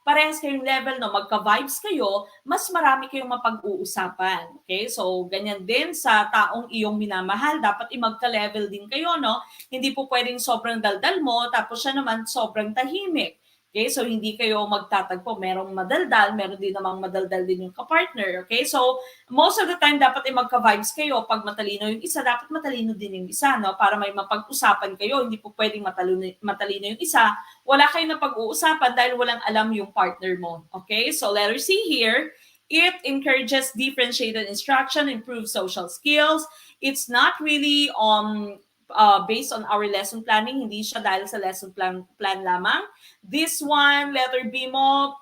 parehas kayong level, no, magka-vibes kayo, mas marami kayong mapag-uusapan. Okay? So, ganyan din sa taong iyong minamahal. Dapat magka-level din kayo, no? Hindi po pwedeng sobrang daldal mo, tapos siya naman sobrang tahimik. Okay? So, hindi kayo magtatagpo. Merong madaldal, meron din namang madaldal din yung kapartner. Okay? So, most of the time, dapat magka-vibes kayo. Pag matalino yung isa, dapat matalino din yung isa, no? Para may mapag-usapan kayo. Hindi po pwedeng matalino yung isa. Wala kayong napag-uusapan dahil walang alam yung partner mo. Okay? So, letter C here. It encourages differentiated instruction, improves social skills. It's not really based on our lesson planning, hindi siya dahil sa lesson plan lamang. This one, letter B mo,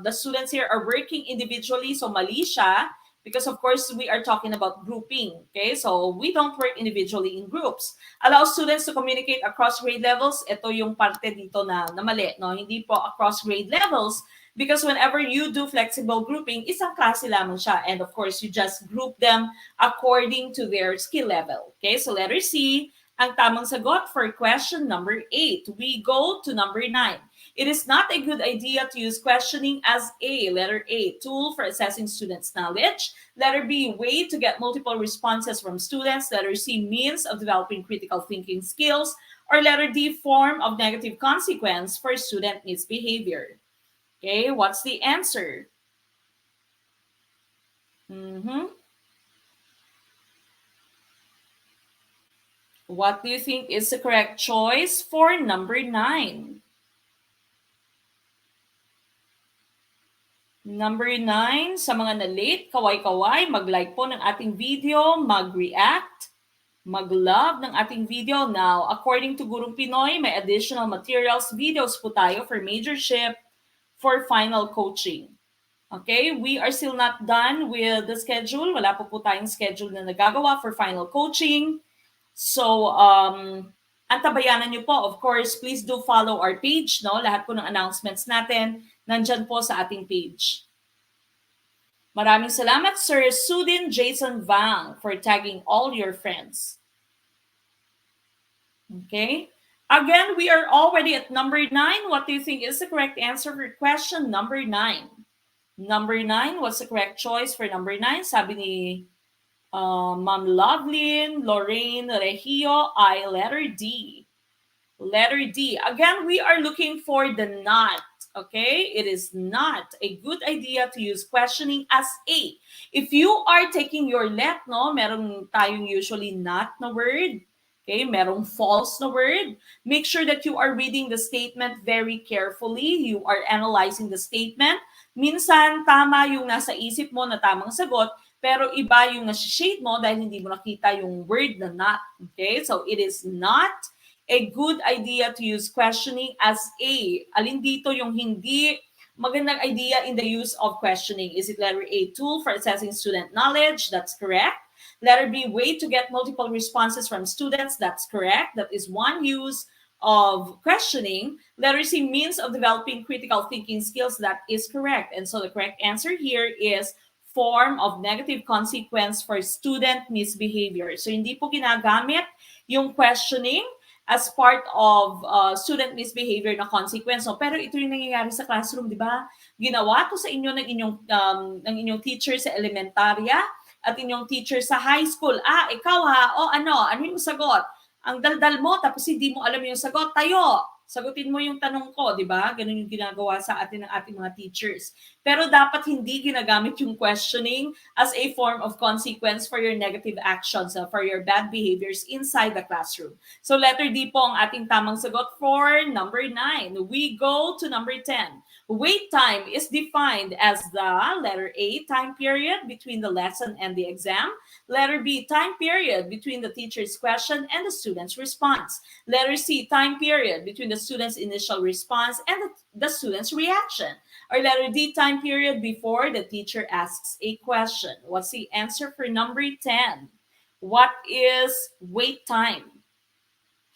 the students here are working individually, so mali siya. Because of course, we are talking about grouping, okay? So we don't work individually in groups. Allow students to communicate across grade levels. Ito yung parte dito na mali, no? Hindi po across grade levels because whenever you do flexible grouping, isang klase lamang siya. And of course, you just group them according to their skill level. Okay, so letter C, ang tamang sagot for question number 8. We go to number 9. It is not a good idea to use questioning as a, letter A, tool for assessing students' knowledge. Letter B, way to get multiple responses from students. Letter C, means of developing critical thinking skills. Or letter D, form of negative consequence for student misbehavior. Okay, what's the answer? What do you think is the correct choice for number 9? Number 9, sa mga na-late, kaway-kaway, mag-like po ng ating video, mag-react, mag-love ng ating video. Now, according to Gurong Pinoy, may additional materials, videos po tayo for majorship, for final coaching. Okay, we are still not done with the schedule. Wala po tayong schedule na nagagawa for final coaching. So, antabayanan nyo po. Of course, please do follow our page. No? Lahat po ng announcements natin nandyan po sa ating page. Maraming salamat, Sir Sudin Jason Vang, for tagging all your friends. Okay. Again, we are already at number 9. What do you think is the correct answer for question number 9? Number 9, what's the correct choice for number 9? Sabi ni Ma'am Lovelyn, Lorraine, Regio, I, letter D. Letter D. Again, we are looking for the not. Okay? It is not a good idea to use questioning as a. If you are taking your let, no, meron tayong usually not na word. Okay? Merong false na word. Make sure that you are reading the statement very carefully. You are analyzing the statement. Minsan, tama yung nasa isip mo na tamang sagot, pero iba yung nasi-shade mo dahil hindi mo nakita yung word na not. Okay? So, it is not a good idea to use questioning as a. Alin dito yung hindi magandang idea in the use of questioning? Is it letter A, tool for assessing student knowledge? That's correct. Letter B, way to get multiple responses from students? That's correct. That is one use of questioning. Letter C, means of developing critical thinking skills? That is correct. And so the correct answer here is form of negative consequence for student misbehavior. So hindi po ginagamit yung questioning as part of student misbehavior na consequence. No? Pero ito yung nangyayari sa classroom, di ba? Ginawa to sa inyo ng inyong teacher sa elementarya at inyong teacher sa high school. Ikaw ha, ano yung sagot? Ang daldal mo, tapos hindi mo alam yung sagot. Tayo, sagutin mo yung tanong ko, di ba? Ganun yung ginagawa sa atin ng ating mga teachers. Pero dapat hindi ginagamit yung questioning as a form of consequence for your negative actions, for your bad behaviors inside the classroom. So letter D po ang ating tamang sagot for number 9. We go to number 10. Wait time is defined as the letter A, time period between the lesson and the exam. Letter B, time period between the teacher's question and the student's response. Letter C, time period between the student's initial response and the student's reaction. Or letter D, time period before the teacher asks a question. What's the answer for number 10? What is wait time?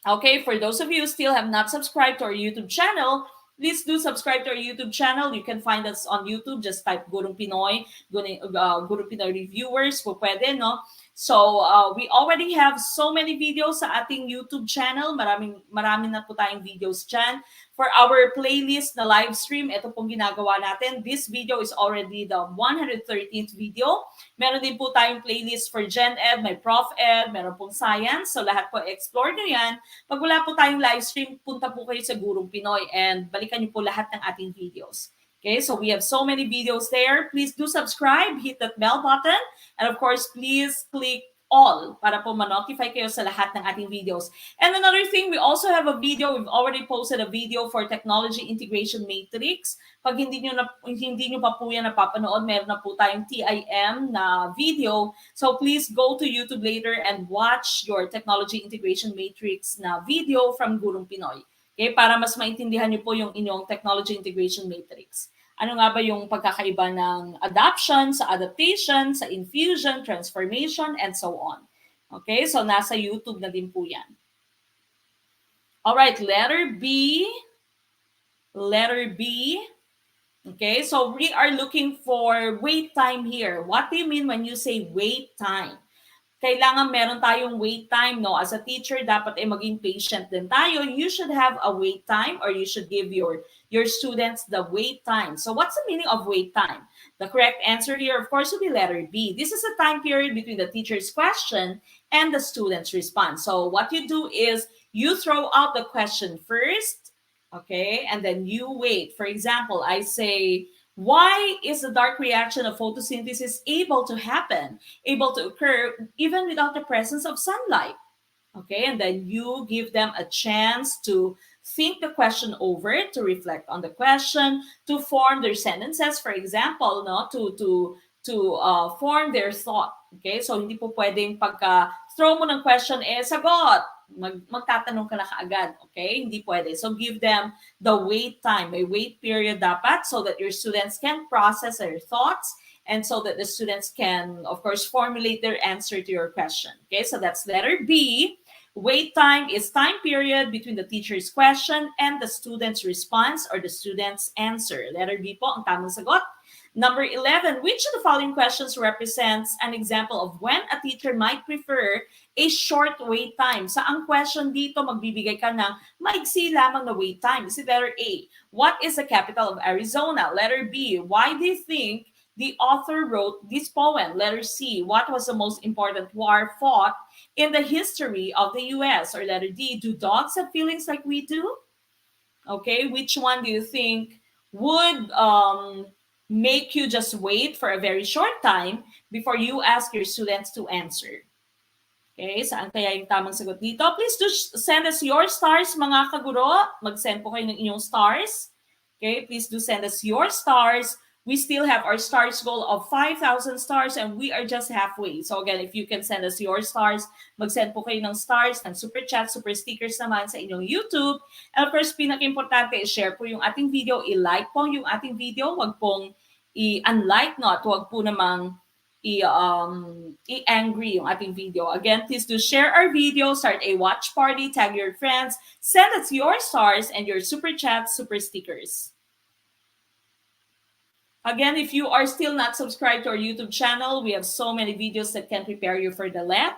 Okay, for those of you who still have not subscribed to our YouTube channel, please do subscribe to our YouTube channel. You can find us on YouTube. Just type Gurong Pinoy, Gurong Pinoy Reviewers. Po pwede, no? So, we already have so many videos sa ating YouTube channel. Marami na po tayong videos dyan. For our playlist na live stream, ito pong ginagawa natin. This video is already the 113th video. Meron din po tayong playlist for Gen Ed, may Prof Ed, meron pong Science. So, lahat po explore nyo yan. Pag wala po tayong live stream, punta po kayo sa Gurong Pinoy and balikan nyo po lahat ng ating videos. Okay, so we have so many videos there. Please do subscribe, hit that bell button, and of course, please click all para po ma-notify kayo sa lahat ng ating videos. And another thing, we also have a video. We've already posted a video for Technology Integration Matrix. Pag hindi nyo pa po yan napapanood, meron na po tayong TIM na video. So please go to YouTube later and watch your Technology Integration Matrix na video from Gurong Pinoy. Okay, para mas maintindihan nyo po yung inyong Technology Integration Matrix. Ano nga ba yung pagkakaiba ng adaption, sa adaptation, sa infusion, transformation, and so on. Okay, so nasa YouTube na din po yan. Alright, letter B. Letter B. Okay, so we are looking for wait time here. What do you mean when you say wait time? Kailangan meron tayong wait time, no? As a teacher, dapat maging patient din tayo. You should have a wait time, or you should give your students the wait time. So what's the meaning of wait time? The correct answer here, of course, would be letter B. This is a time period between the teacher's question and the student's response. So what you do is you throw out the question first, okay, and then you wait. For example, I say, why is the dark reaction of photosynthesis able to happen, able to occur even without the presence of sunlight? Okay, and then you give them a chance to think the question over, to reflect on the question, to form their sentences, for example, no, to form their thought. Okay, so hindi po pwedeng pagka throw mo ng question, sagot. Magtatanong ka na kaagad, okay? Hindi pwede. So give them the wait time, may wait period dapat, so that your students can process their thoughts and so that the students can, of course, formulate their answer to your question. Okay, so that's letter B. Wait time is time period between the teacher's question and the student's response or the student's answer. Letter B po ang tamang sagot. Number 11, which of the following questions represents an example of when a teacher might prefer a short wait time? Sa ang question dito, magbibigay ka ng maigsi lamang na wait time. Is it letter A? What is the capital of Arizona? Letter B, why do you think the author wrote this poem? Letter C, what was the most important war fought in the history of the US? Or letter D, do dogs have feelings like we do? Okay, which one do you think would make you just wait for a very short time before you ask your students to answer? Okay, saan kaya yung tamang sagot dito? Please do send us your stars, mga kaguro. Mag-send po kayo ng inyong stars. Okay, please do send us your stars. We still have our stars goal of 5,000 stars and we are just halfway. So again, if you can send us your stars, mag-send po kayo ng stars, ng super chat, super stickers naman sa inyong YouTube. And of course, pinaka-importante, share po yung ating video, i-like po yung ating video, wag pong i-unlike, not, wag po namang i-angry yung ating video. Again, please do share our video, start a watch party, tag your friends, send us your stars and your super chats, super stickers. Again, if you are still not subscribed to our YouTube channel, we have so many videos that can prepare you for the LET.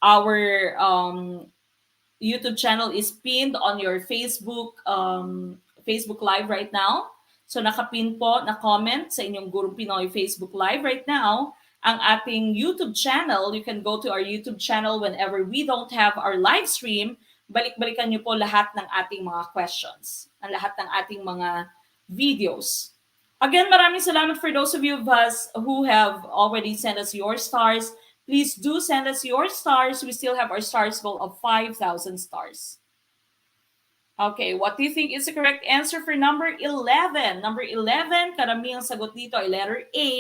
Our YouTube channel is pinned on your Facebook Live right now. So nakapin po na comment sa inyong Gurong Pinoy Facebook Live right now. Ang ating YouTube channel, you can go to our YouTube channel whenever we don't have our live stream. Balik-balikan niyo po lahat ng ating mga questions, ang lahat ng ating mga videos. Again, maraming salamat for those of you of us who have already sent us your stars. Please do send us your stars. We still have our stars goal of 5,000 stars. Okay, what do you think is the correct answer for number 11? Number 11, karamihang sagot dito ay letter A,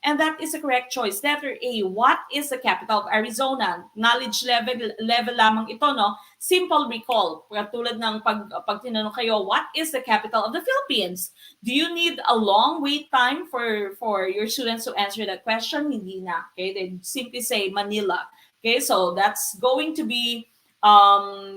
and that is the correct choice. Letter A, what is the capital of Arizona? Knowledge level lamang ito, no? Simple recall. Katulad ng pag tinanong kayo, what is the capital of the Philippines? Do you need a long wait time for your students to answer that question? Hindi na. Okay, they simply say Manila. Okay, so that's going to be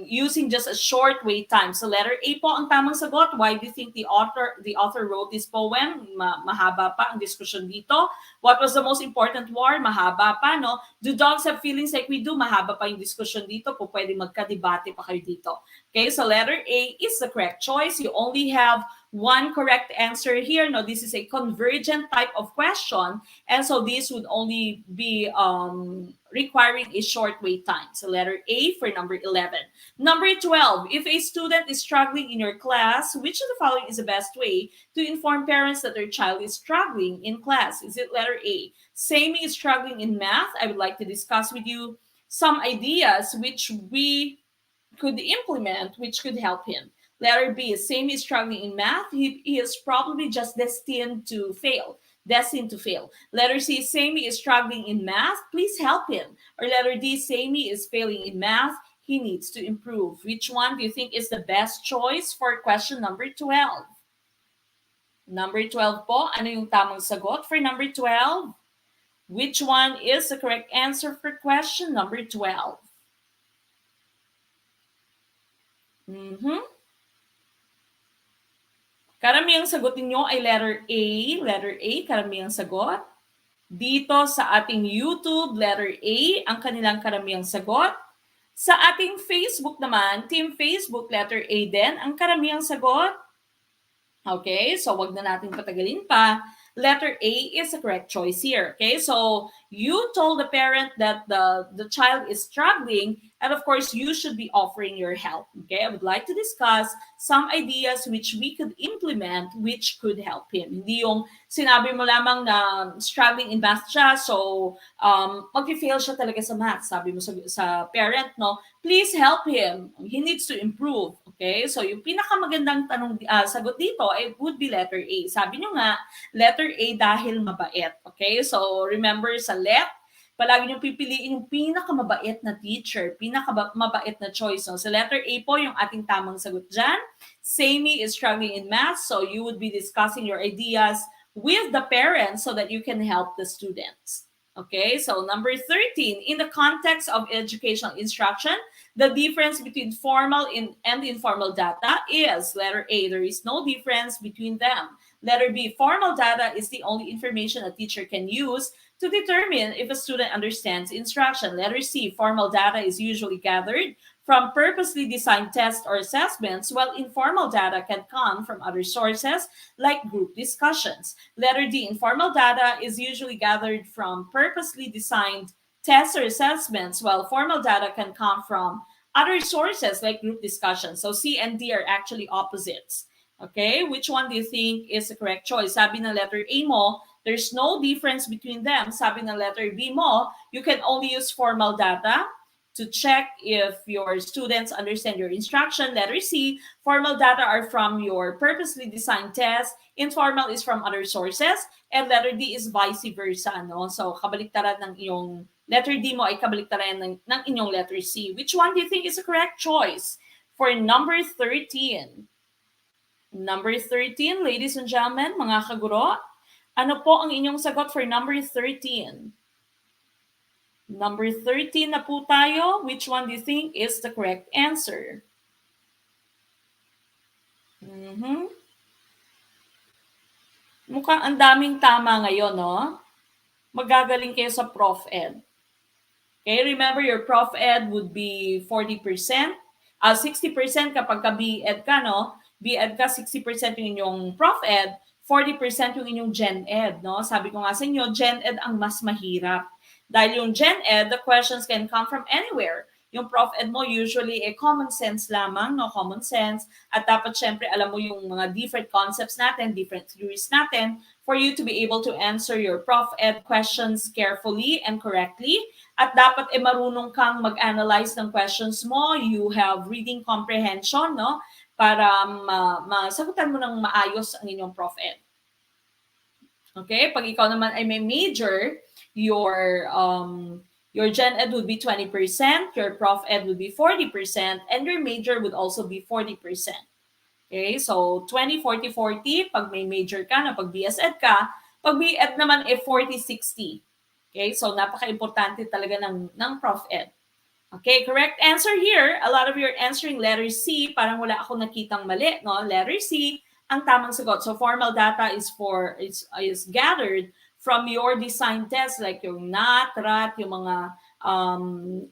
using just a short wait time. So letter A po ang tamang sagot. Why do you think the author wrote this poem? Mahaba pa ang discussion dito. What was the most important war? Mahaba pa, no? Do dogs have feelings like we do? Mahaba pa yung discussion dito. Po pwede magka-debate pa kayo dito. Okay, so letter A is the correct choice. You only have one correct answer here. No, this is a convergent type of question. And so this would only be requiring a short wait time. So letter A for number 11. Number 12, if a student is struggling in your class, which of the following is the best way to inform parents that their child is struggling in class? Is it letter A, Sammy is struggling in math? I would like to discuss with you some ideas which we could implement, which could help him. Letter B, Sammy is struggling in math. He is probably just destined to fail. Destined to fail. Letter C, Sammy is struggling in math. Please help him. Or letter D, Sammy is failing in math. He needs to improve. Which one do you think is the best choice for question number 12? Number 12 po, ano yung tamang sagot for number 12? Which one is the correct answer for question number 12? Karamihang sagot ninyo ay letter A. Letter A, karamihang sagot. Dito sa ating YouTube, letter A, ang kanilang karamihang sagot. Sa ating Facebook naman, Team Facebook, letter A din, ang karamihang sagot. Okay, so wag na natin patagalin pa. Letter A is the correct choice here. Okay, so you told the parent that the child is struggling, and of course, you should be offering your help. Okay, I would like to discuss some ideas which we could implement which could help him. Hindi yung sinabi mo lamang na struggling in math siya, so mag-fail siya talaga sa math. Sabi mo sa parent, no, please help him. He needs to improve. Okay, so yung pinakamagandang sagot dito ay would be letter A. Sabi nyo nga, letter A dahil mabait. Okay, so remember sa palagi nyo pipiliin yung pinakamabait na teacher, pinakamabait na choice. No? So letter A po yung ating tamang sagot dyan. Sammy is struggling in math, so you would be discussing your ideas with the parents so that you can help the students. Okay, so number 13, in the context of educational instruction, the difference between formal and informal data is letter A, there is no difference between them. Letter B, formal data is the only information a teacher can use to determine if a student understands instruction. Letter C, formal data is usually gathered from purposely designed tests or assessments, while informal data can come from other sources like group discussions. Letter D, informal data is usually gathered from purposely designed tests or assessments, while formal data can come from other sources like group discussions. So C and D are actually opposites. Okay, which one do you think is the correct choice? Sabi na letter A mo, there's no difference between them. Sabi na letter B mo, you can only use formal data to check if your students understand your instruction. Letter C, formal data are from your purposely designed tests. Informal is from other sources. And letter D is vice versa. No? So, kabaliktaran ng iyong letter D mo ay kabaliktaran ng inyong letter C. Which one do you think is the correct choice for number 13? Number 13, ladies and gentlemen, mga kaguro, ano po ang inyong sagot for number 13? Number 13 na po tayo. Which one do you think is the correct answer? Mukhang ang daming tama ngayon, no? Magagaling kayo sa Prof Ed. Okay, remember your Prof Ed would be 40%. 60% kapag ka B-Ed ka, no? B-Ed ka, 60% yung inyong Prof Ed, 40% yung inyong Gen Ed, no? Sabi ko nga sa inyo, Gen Ed ang mas mahirap. Dahil yung Gen Ed, the questions can come from anywhere. Yung Prof Ed mo, usually, common sense lamang, no? Common sense. At dapat, syempre, alam mo yung mga different concepts natin, different theories natin, for you to be able to answer your Prof Ed questions carefully and correctly. At dapat, marunong kang mag-analyze ng questions mo. You have reading comprehension, no? Para masagutan mo ng maayos ang inyong Prof Ed. Okay? Pag ikaw naman ay may major, your Gen Ed would be 20%, your Prof Ed would be 40%, and your major would also be 40%. Okay, so 20, 40, 40, pag may major ka na, pag BS Ed ka, pag B-Ed naman 40, 60. Okay, so napaka-importante talaga ng Prof Ed. Okay, correct answer here. A lot of you are answering letter C. Parang wala ako nakitang mali, no? Letter C, ang tamang sagot. So formal data is gathered from your design test, like yung NAT, RAT, yung mga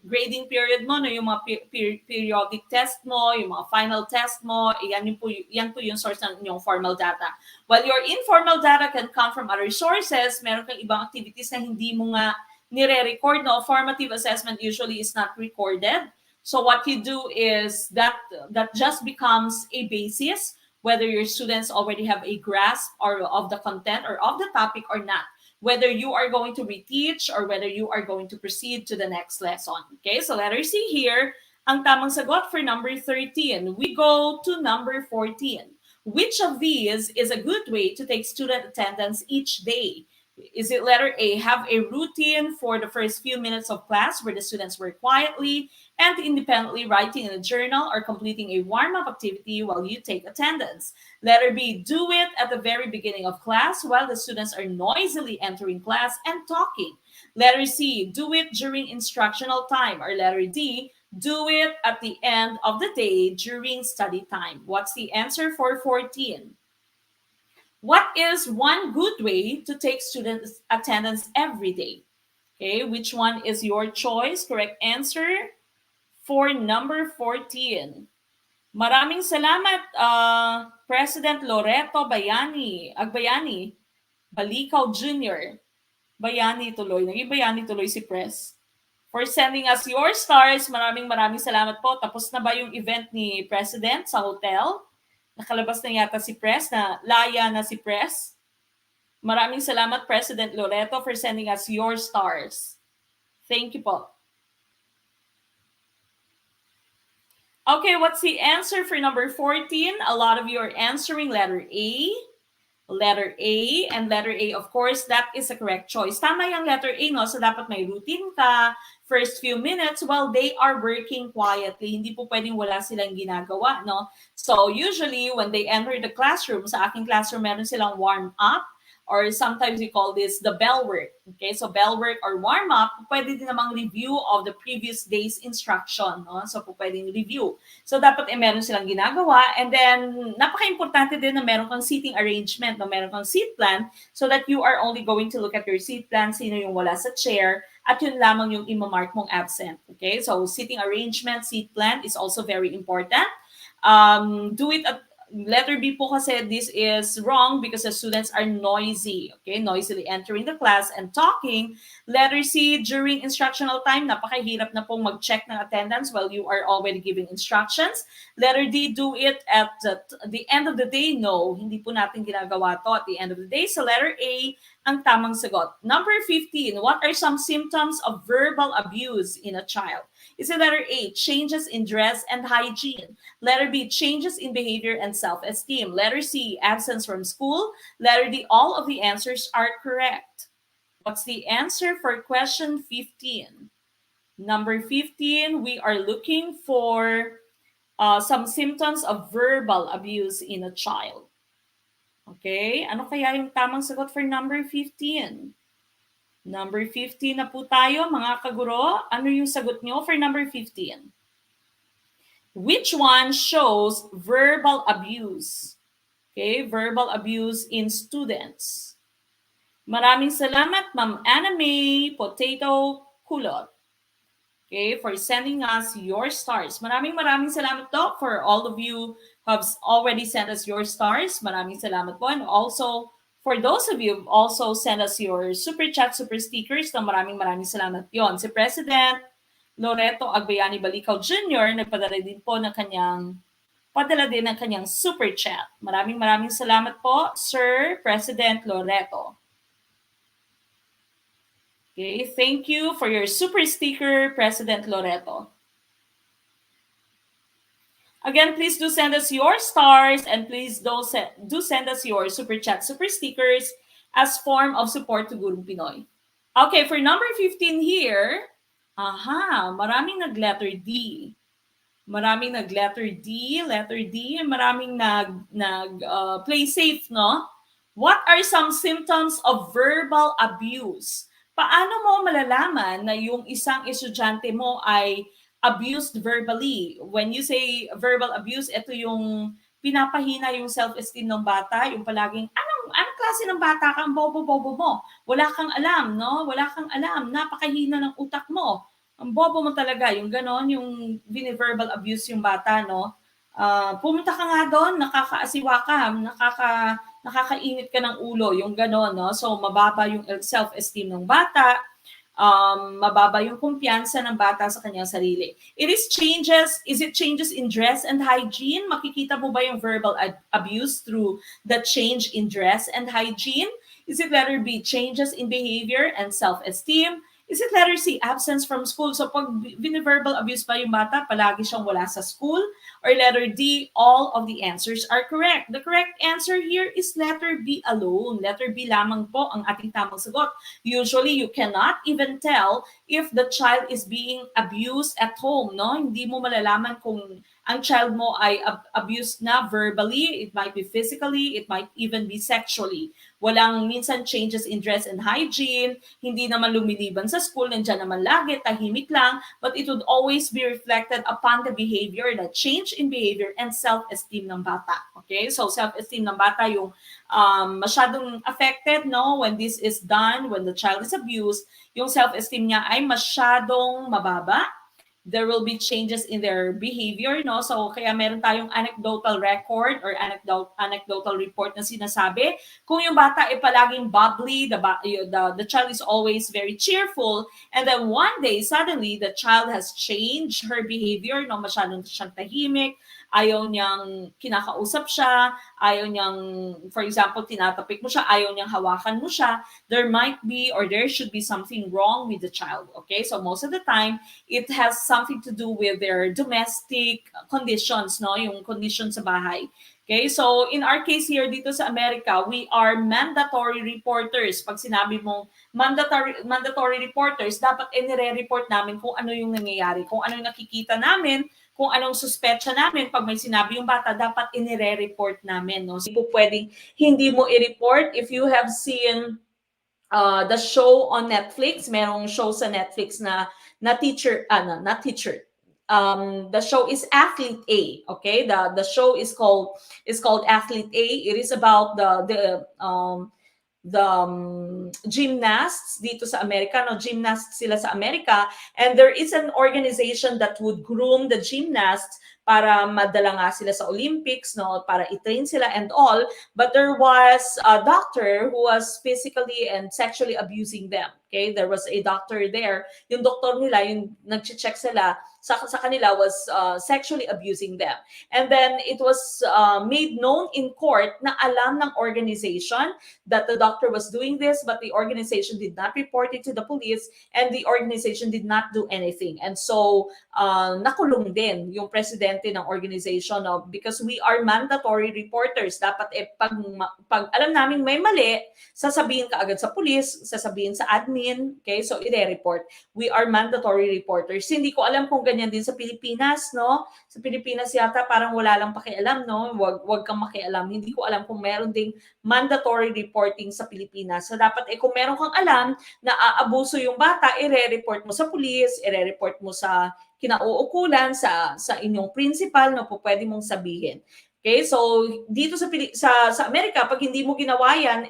grading period mo, no, yung mga periodic test mo, yung mga final test mo, yan po yung source ng inyong formal data. While your informal data can come from other sources, meron kang ibang activities na hindi mo nga nire-record. No, formative assessment usually is not recorded. So what you do is that just becomes a basis whether your students already have a grasp or of the content or of the topic or not, whether you are going to reteach or whether you are going to proceed to the next lesson. Okay, so letter C here, ang tamang sagot for number 13. We go to number 14. Which of these is a good way to take student attendance each day? Is it letter A, have a routine for the first few minutes of class where the students work quietly and independently writing in a journal or completing a warm-up activity while you take attendance? Letter B, do it at the very beginning of class while the students are noisily entering class and talking. Letter C, do it during instructional time. Or letter D, do it at the end of the day during study time. What's the answer for 14? What is one good way to take student attendance every day? Okay, which one is your choice? Correct answer for number 14. Maraming salamat, President Loreto Agbayani, Balikaw Jr. Bayani tuloy. Naging Bayani tuloy si Pres. For sending us your stars. Maraming salamat po. Tapos na ba yung event ni President sa hotel? Nakalabas na yata si Pres, na laya na si Pres. Maraming salamat, President Loreto, for sending us your stars. Thank you po. Okay, what's the answer for number 14? A lot of you are answering letter A. Letter A, and letter A, of course, that is a correct choice. Tama yung letter A, no? So dapat may routine ka, first few minutes while they are working quietly. Hindi po pwedeng wala silang ginagawa, no? So usually, when they enter the classroom, sa aking classroom, meron silang warm up, or sometimes we call this the bell work. Okay, so bell work or warm up, pwede din namang review of the previous day's instruction, no? So pwedeng review. So dapat meron silang ginagawa, and then napaka-importante din na meron kang seating arrangement, no? Meron kang seat plan so that you are only going to look at your seat plan, sino yung wala sa chair, at yun lamang yung imamark mong absent. Okay, so seating arrangement, seat plan is also very important. Do it at letter B po kasi this is wrong because the students are noisy, okay? Noisily entering the class and talking. Letter C, during instructional time, napakahirap na pong mag-check ng attendance while you are already giving instructions. Letter D, do it at the end of the day. No, hindi po natin ginagawa to at the end of the day. So letter A, ang tamang sagot. Number 15, what are some symptoms of verbal abuse in a child? Is it letter A, changes in dress and hygiene? Letter B, changes in behavior and self-esteem. Letter C, absence from school. Letter D, all of the answers are correct. What's the answer for question 15? Number 15, we are looking for some symptoms of verbal abuse in a child. Okay, ano kaya yung tamang sagot for number 15? Number 15 na po tayo, mga kaguro. Ano yung sagot nyo for number 15? Which one shows verbal abuse? Okay, verbal abuse in students. Maraming salamat, Ma'am Anna May Potato Kulot. Okay, for sending us your stars. Maraming salamat po for all of you who have already sent us your stars. Maraming salamat po. And also, for those of you who also sent us your super chat, super stickers, na maraming salamat yon. Si President Loreto Agbayani Balikaw Jr. nagpadala din po ng kanyang super chat. Maraming salamat po, Sir President Loreto. Okay, thank you for your super sticker, President Loreto. Again, please do send us your stars and please do send us your super chat, super stickers as form of support to Gurong Pinoy. Okay, for number 15 here, maraming nag-letter D. Maraming nag-letter D, maraming play safe, no? What are some symptoms of verbal abuse? Paano mo malalaman na yung isang estudyante mo ay abused verbally? When you say verbal abuse, ito yung pinapahina yung self-esteem ng bata, yung palaging, anong klase ng bata ka, ang bobo-bobo mo? Wala kang alam, no? Wala kang alam, napakahina ng utak mo. Ang bobo mo talaga, yung ganon, yung verbal abuse yung bata, no? Pumunta ka nga doon, nakakaasiwa ka, nakakainit ka ng ulo, yung ganon, no? So, mababa yung self-esteem ng bata. mababa yung kumpiyansa ng bata sa kanyang sarili. Is it changes in dress and hygiene? Makikita mo ba yung verbal abuse through the change in dress and hygiene? Is it letter B, changes in behavior and self-esteem? Is it letter C, absence from school? So pag verbal abuse ba yung bata, palagi siyang wala sa school? Or letter D, all of the answers are correct. The correct answer here is letter B alone. Letter B lamang po ang ating tamang sagot. Usually, you cannot even tell if the child is being abused at home, no? Hindi mo malalaman kung ang child mo ay abused na verbally, it might be physically, it might even be sexually. Walang minsan changes in dress and hygiene, hindi naman lumiliban sa school, nandiyan naman lagi, tahimik lang, but it would always be reflected upon the behavior, the change in behavior and self-esteem ng bata. Okay? So self-esteem ng bata yung masyadong affected, no? When this is done, when the child is abused, yung self-esteem niya ay masyadong mababa. There will be changes in their behavior, no? So kaya meron tayong anecdotal record or anecdotal report na sinasabi, kung yung bata ay palaging bubbly, the child is always very cheerful, and then one day suddenly the child has changed her behavior, no? Masyadong siyang tahimik, ayaw niyang kinakausap siya, ayaw niyang, for example, tinatapik mo siya, ayaw niyang hawakan mo siya, there might be or there should be something wrong with the child. Okay, so most of the time it has something to do with their domestic conditions, no? Yung condition sa bahay. Okay, so in our case here dito sa Amerika, we are mandatory reporters. Pag sinabi mong mandatory reporters, dapat nire-report namin kung ano yung nangyayari, kung ano yung nakikita namin, kung anong suspecha namin. Pag may sinabi yung bata, dapat inire-report namin, no? So, hindi po pwedeng hindi mo i-report. If you have seen the show on Netflix, merong show sa Netflix na teacher, not teacher. The show is Athlete A. Okay, the show is called Athlete A. It is about the gymnasts dito sa Amerika, no? Gymnasts sila sa Amerika, and there is an organization that would groom the gymnasts para madala nga sila sa Olympics, no, para i-train sila and all, but there was a doctor who was physically and sexually abusing them. Okay, there was a doctor there. Yung doktor nila, yung nag-check sila sa kanila was sexually abusing them. And then it was made known in court na alam ng organization that the doctor was doing this, but the organization did not report it to the police, and the organization did not do anything. And so nakulong din yung presidente ng organization, no? Because we are mandatory reporters. Dapat pag alam namin may mali, sasabihin ka agad sa police, sasabihin sa admin, okay? So ire-report. We are mandatory reporters. Hindi ko alam kung ganyan din sa Pilipinas, no? Sa Pilipinas yata parang wala lang pakialam, no? Wag kang makialam. Hindi ko alam kung meron ding mandatory reporting sa Pilipinas. So dapat kung meron kang alam na aabuso yung bata, ire-report mo sa police, ire-report mo sa kinauukulan, sa inyong principal, no, po pwede mong sabihin. Okay, so dito sa Amerika, pag hindi mo ginawa yan,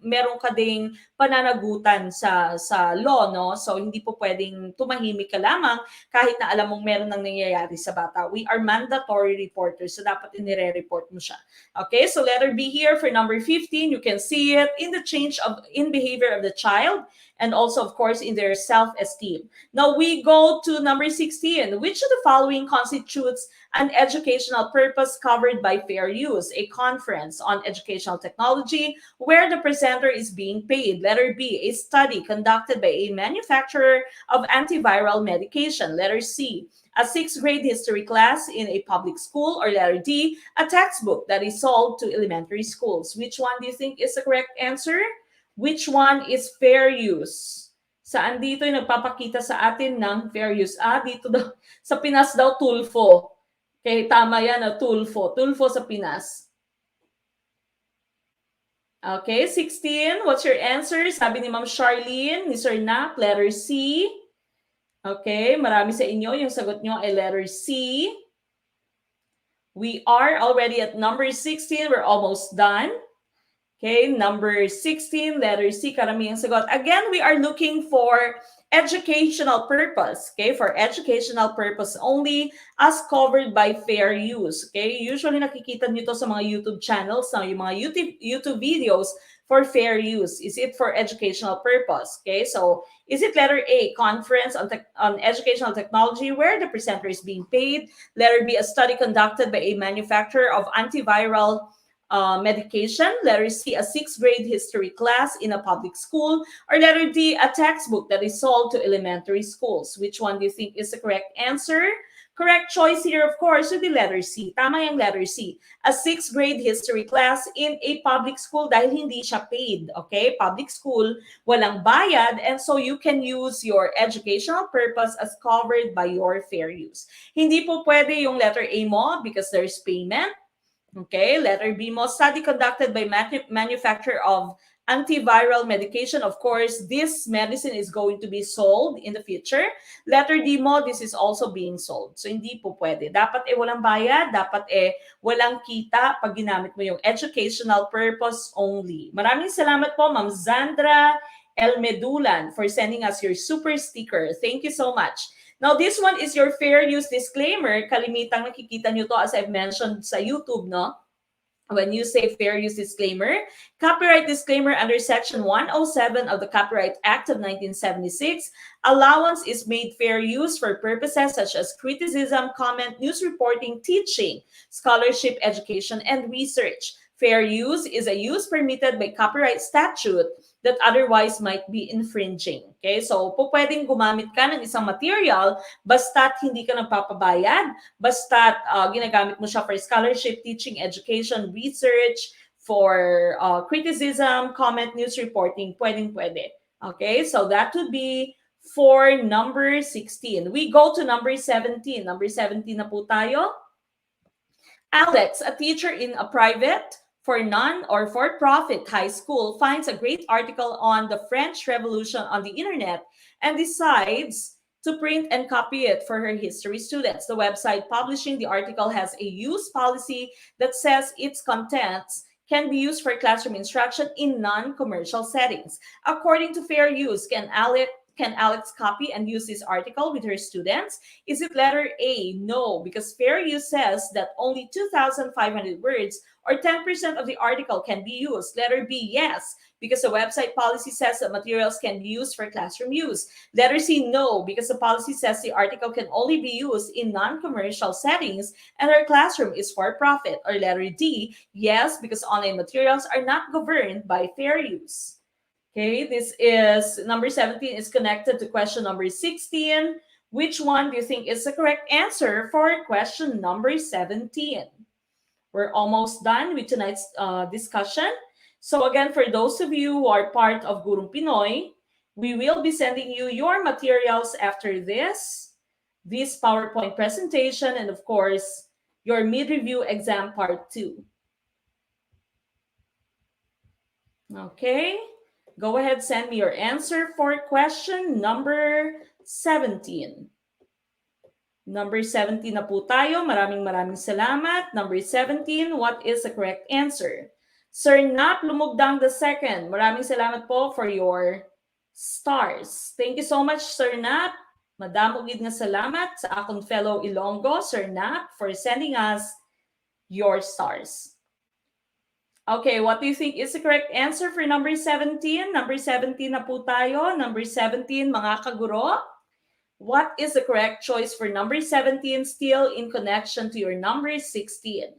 meron ka ding pananagutan sa law, no? So hindi po pwedeng tumahimik ka lamang kahit na alam mong meron nang nangyayari sa bata. We are mandatory reporters, so dapat inire-report mo siya. Okay, so letter B here for number 15, you can see it in the change in behavior of the child, and also, of course, in their self-esteem. Now, we go to number 16. Which of the following constitutes an educational purpose covered by fair use? A conference on educational technology where the presenter is being paid. Letter B, a study conducted by a manufacturer of antiviral medication. Letter C, a 6th grade history class in a public school. Or letter D, a textbook that is sold to elementary schools. Which one do you think is the correct answer? Which one is fair use? Saan dito yung nagpapakita sa atin ng fair use? Dito daw. Sa Pinas daw, tulfo. Okay, tama yan, tulfo. Tulfo sa Pinas. Okay, 16. What's your answer? Sabi ni Ma'am Charlene, ni Sir Nap, letter C. Okay, marami sa inyo. Yung sagot nyo ay letter C. We are already at number 16. We're almost done. Okay, number 16, letter C, karamihang sagot. Again, we are looking for educational purpose, okay, for educational purpose only as covered by fair use, okay? Usually nakikita nyo to sa mga YouTube channels, yung mga YouTube videos, for fair use? Is it for educational purpose? Okay, so is it letter A, conference on educational technology where the presenter is being paid? Letter B, a study conducted by a manufacturer of antiviral medication. Letter C, a sixth grade history class in a public school. Or letter D, a textbook that is sold to elementary schools. Which one do you think is the correct answer? Correct choice here, of course, would be letter C. Tama yung letter C. A sixth grade history class in a public school dahil hindi siya paid. Okay? Public school, walang bayad, and so you can use your educational purpose as covered by your fair use. Hindi po pwede yung letter A mo because there's payment. Okay, letter B mo, study conducted by manufacturer of antiviral medication. Of course, this medicine is going to be sold in the future. Letter D mo, this is also being sold. So, hindi po pwede. Dapat walang bayad, dapat walang kita pag ginamit mo yung educational purpose only. Maraming salamat po, Ma'am Zandra Elmedulan, for sending us your super sticker. Thank you so much. Now, this one is your fair use disclaimer. Kalimitang nakikita nyo to as I've mentioned sa YouTube, no? When you say fair use disclaimer, copyright disclaimer under Section 107 of the Copyright Act of 1976, allowance is made fair use for purposes such as criticism, comment, news reporting, teaching, scholarship, education, and research. Fair use is a use permitted by copyright statute that otherwise might be infringing. Okay, so pwedeng gumamit ka ng isang material basta't hindi ka nagpapabayad, basta't ginagamit mo siya for scholarship, teaching, education, research, for criticism, comment, news reporting, pwede. Okay, so that would be for number 16. We go to number 17. Number 17 na po tayo. Alex, a teacher in a private, for non or for-profit high school, finds a great article on the French Revolution on the internet and decides to print and copy it for her history students. The website publishing the article has a use policy that says its contents can be used for classroom instruction in non-commercial settings. According to fair use, can Alex copy and use this article with her students? Is it letter A? No, because fair use says that only 2,500 words or 10% of the article can be used. Letter B, yes, because the website policy says that materials can be used for classroom use. Letter C, no, because the policy says the article can only be used in non-commercial settings and our classroom is for profit. Or letter D, yes, because online materials are not governed by fair use. Okay, this is number 17 is connected to question number 16. Which one do you think is the correct answer for question number 17? We're almost done with tonight's discussion. So again, for those of you who are part of Gurung Pinoy, we will be sending you your materials after this PowerPoint presentation, and of course, your mid-review exam part 2. Okay. Go ahead, send me your answer for question number 17. Number 17 na po tayo. Maraming salamat. Number 17, what is the correct answer? Sir Nap Lumugdang II, maraming salamat po for your stars. Thank you so much, Sir Nap. Madamo gid nga salamat sa akong fellow Ilonggo, Sir Nap, for sending us your stars. Okay, what do you think is the correct answer for number 17? Number 17 na po tayo. Number 17, mga kaguro. What is the correct choice for number 17 still in connection to your number 16?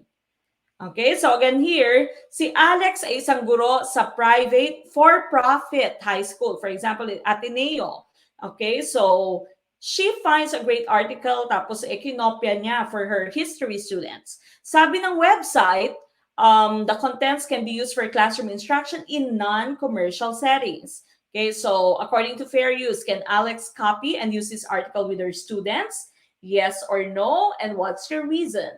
Okay, so again here, si Alex ay isang guro sa private for-profit high school. For example, Ateneo. Okay, so she finds a great article tapos kinopya niya for her history students. Sabi ng website, the contents can be used for classroom instruction in non-commercial settings. Okay, so according to fair use, can Alex copy and use this article with her students? Yes or no? And what's your reason?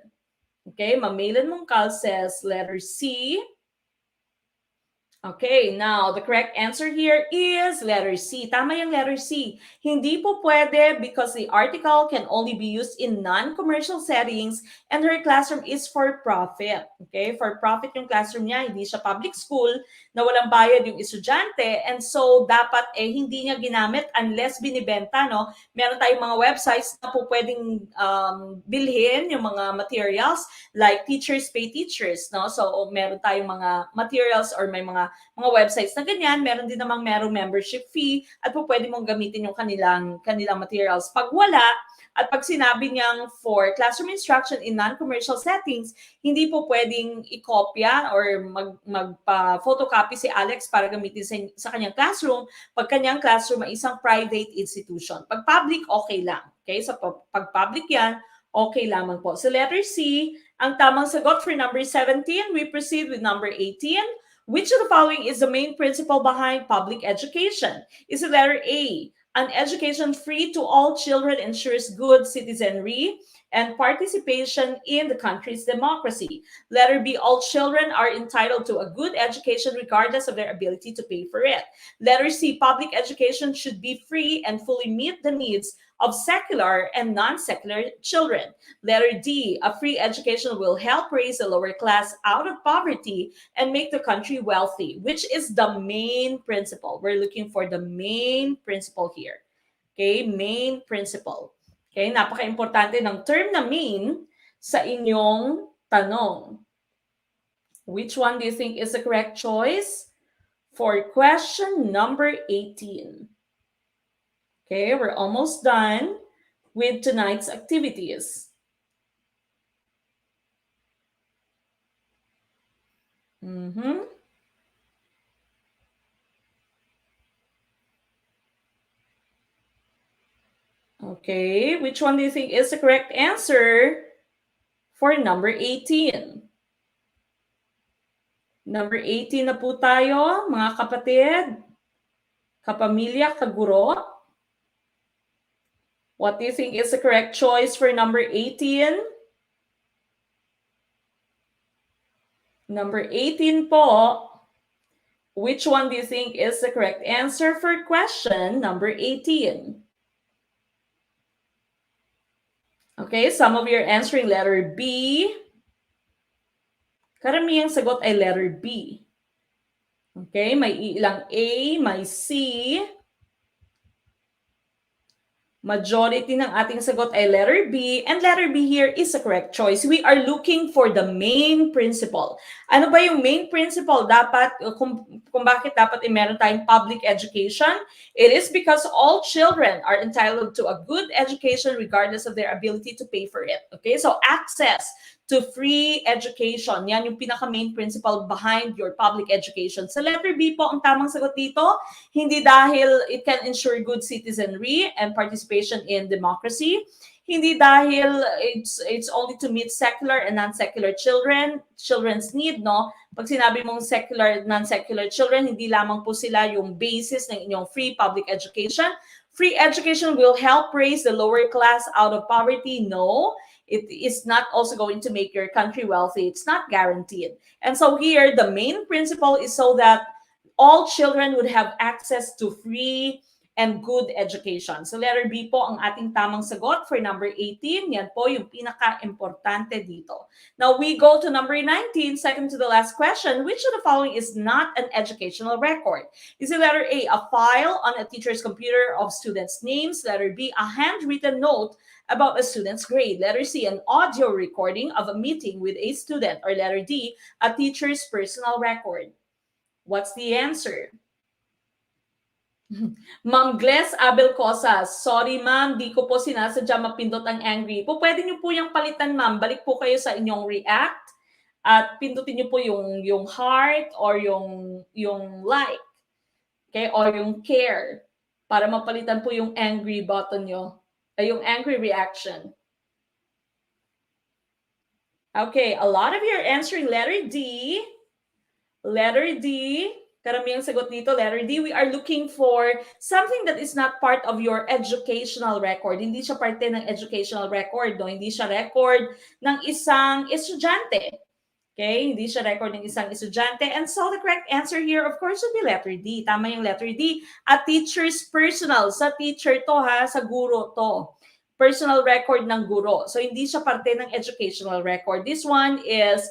Okay, Mamailan Mungkal says letter C. Okay, now the correct answer here is letter C. Tama yung letter C. Hindi po pwede because the article can only be used in non-commercial settings and her classroom is for profit. Okay, for profit yung classroom niya, hindi siya public school na walang bayad yung estudyante, and so dapat hindi niya ginamit unless binibenta, no? Meron tayong mga websites na po pwedeng bilhin yung mga materials like Teachers Pay Teachers, no? So meron tayong mga materials or may mga mga websites na ganyan. Meron din namang merong membership fee at po pwede mong gamitin yung kanilang materials. Pag wala, at pag sinabi niyang for classroom instruction in non-commercial settings, hindi po pwedeng i-kopya or magpa-photocopy si Alex para gamitin sa kanyang classroom pag kanyang classroom ay isang private institution. Pag public, okay lang. Okay? So pag public yan, okay lamang po. So letter C, ang tamang sagot for number 17. We proceed with number 18. Which of the following is the main principle behind public education? Is it letter A, an education free to all children ensures good citizenry and participation in the country's democracy? Letter B, all children are entitled to a good education regardless of their ability to pay for it. Letter C, public education should be free and fully meet the needs of secular and non-secular children. Letter D, a free education will help raise the lower class out of poverty and make the country wealthy, which is the main principle. We're looking for the main principle here. Okay, main principle. Okay, napaka-importante ng term na main sa inyong tanong. Which one do you think is the correct choice for question number 18? Okay, we're almost done with tonight's activities. Okay, which one do you think is the correct answer for number 18? Number 18 na po tayo, mga kapatid, kapamilya, kaguro. What do you think is the correct choice for number 18? Number 18 po. Which one do you think is the correct answer for question number 18? Okay, some of you are answering letter B. Karamihang sagot ay letter B. Okay, may ilang A, may C. Majority ng ating sagot ay letter B, and letter B here is the correct choice. We are looking for the main principle. Ano ba yung main principle? Dapat, kung bakit dapat meron tayong public education? It is because all children are entitled to a good education regardless of their ability to pay for it. Okay, so access to free education. Yan yung pinaka-main principle behind your public education. Sa letter B po, ang tamang sagot dito, hindi dahil it can ensure good citizenry and participation in democracy. Hindi dahil it's only to meet secular and non-secular children's need, no? Pag sinabi mong secular, non-secular children, hindi lamang po sila yung basis ng inyong free public education. Free education will help raise the lower class out of poverty. No, it is not also going to make your country wealthy. It's not guaranteed. And so here, the main principle is so that all children would have access to free and good education. So letter B po ang ating tamang sagot for number 18. Yan po yung pinaka-importante dito. Now we go to number 19, second to the last question. Which of the following is not an educational record? Is it letter A, a file on a teacher's computer of students' names? Letter B, a handwritten note about a student's grade? Letter C, an audio recording of a meeting with a student? Or letter D, a teacher's personal record? What's the answer? Ma'am Gles Abel Cosas, sorry ma'am, di ko po sinasadya mapindot ang angry. Po, pwede niyo po yung palitan ma'am. Balik po kayo sa inyong react at pindutin niyo po yung heart or yung like. Okay? Or yung care para mapalitan po yung angry button niyo. Ay, yung angry reaction. Okay, a lot of you are answering letter D. Letter D. Karamihang sagot dito, letter D, we are looking for something that is not part of your educational record. Hindi siya parte ng educational record, no? Hindi siya record ng isang estudyante. Okay? Hindi siya record ng isang estudyante. And so the correct answer here, of course, would be letter D. Tama yung letter D. A teacher's personal. Sa teacher to ha, sa guro to. Personal record ng guro. So hindi siya parte ng educational record. This one is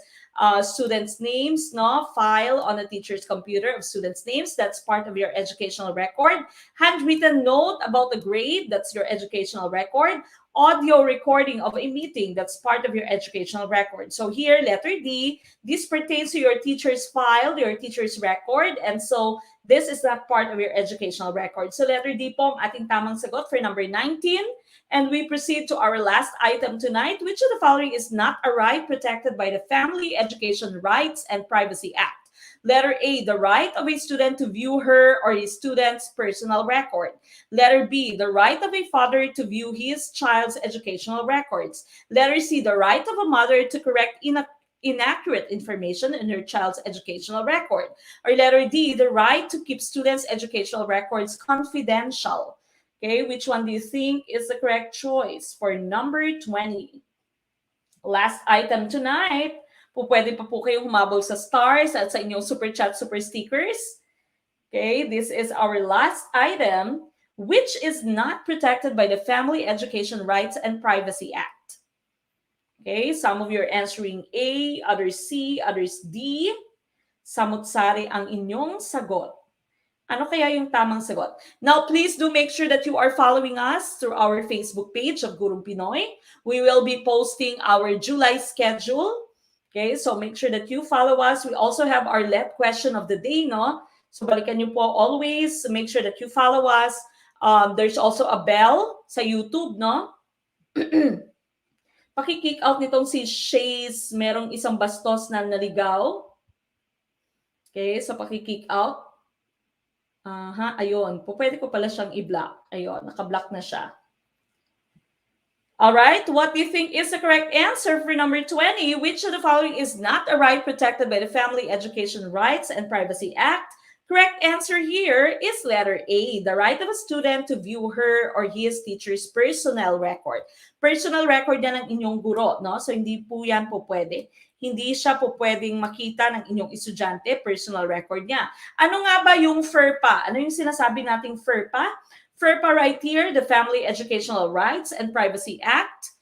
students' names, no, file on a teacher's computer of students' names. That's part of your educational record. Handwritten note about the grade. That's your educational record. Audio recording of a meeting. That's part of your educational record. So here, letter D, this pertains to your teacher's file, your teacher's record. And so this is not part of your educational record. So letter D po ang ating tamang sagot for number 19. And we proceed to our last item tonight. Which of the following is not a right protected by the Family Education Rights and Privacy Act? Letter A, the right of a student to view her or his student's personal record. Letter B, the right of a father to view his child's educational records. Letter C, the right of a mother to correct inaccurate information in her child's educational record. Or letter D, the right to keep students' educational records confidential. Okay, which one do you think is the correct choice for number 20? Last item tonight. Pwede pa po kayong humabol sa stars at sa inyong super chat, super stickers. Okay, this is our last item, which is not protected by the Family Education Rights and Privacy Act. Okay, some of you are answering A, others C, others D. Samut-sari ang inyong sagot. Ano kaya yung tamang sagot? Now, please do make sure that you are following us through our Facebook page of Gurong Pinoy. We will be posting our July schedule. Okay, so make sure that you follow us. We also have our let question of the day, no? So balikan niyo po always. Make sure that you follow us. There's also a bell sa YouTube, no? Paki-kick out nitong si Shays, merong isang bastos na naligaw. Okay, so paki-kick out. Ayun. Pwede ko pala siyang i-block. Ayun, naka-block na siya. All right, what do you think is the correct answer for number 20? Which of the following is not a right protected by the Family Education Rights and Privacy Act? Correct answer here is letter A, the right of a student to view her or his teacher's personal record. Personal record yan ng inyong guro, no? So hindi po yan po pwede. Hindi siya po pwedeng makita ng inyong estudyante, personal record niya. Ano nga ba yung FERPA? Ano yung sinasabi nating FERPA? FERPA right here, the Family Educational Rights and Privacy Act,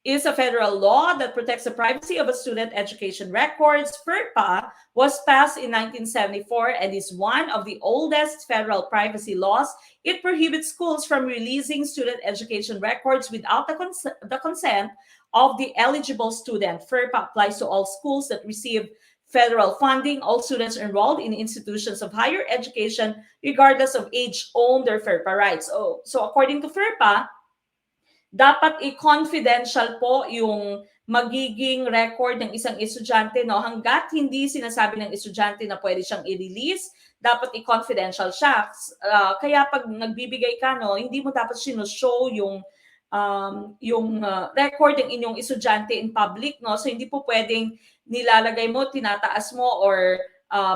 is a federal law that protects the privacy of a student education records. FERPA was passed in 1974 and is one of the oldest federal privacy laws. It prohibits schools from releasing student education records without the consent of the eligible student. FERPA applies to all schools that receive federal funding. All students enrolled in institutions of higher education, regardless of age, own their FERPA rights. So according to FERPA, dapat i-confidential po yung magiging record ng isang estudyante, no? Hanggat hindi sinasabi ng estudyante na pwede siyang i-release, dapat i-confidential siya. Kaya pag nagbibigay ka, no, hindi mo dapat sinushow yung record ng inyong estudyante in public, no? So hindi po pwedeng nilalagay mo, tinataas mo, or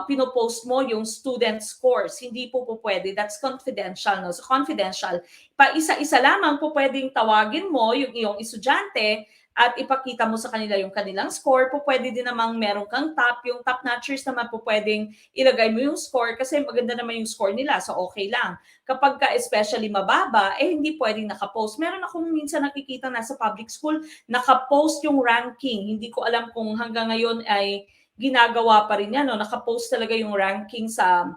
pinopost mo yung student scores. Hindi po pwede. That's confidential, no? So confidential. Pa-isa-isa lamang po pwedeng tawagin mo yung iyong estudyante at ipakita mo sa kanila yung kanilang score. Po pwede din namang meron kang top. Yung top notchers naman po pwedeng ilagay mo yung score kasi maganda naman yung score nila. So okay lang. Kapag ka especially mababa, hindi pwedeng nakapost. Meron akong minsan nakikita nasa public school, nakapost yung ranking. Hindi ko alam kung hanggang ngayon ay ginagawa pa rin yan. No? Nakapost talaga yung ranking sa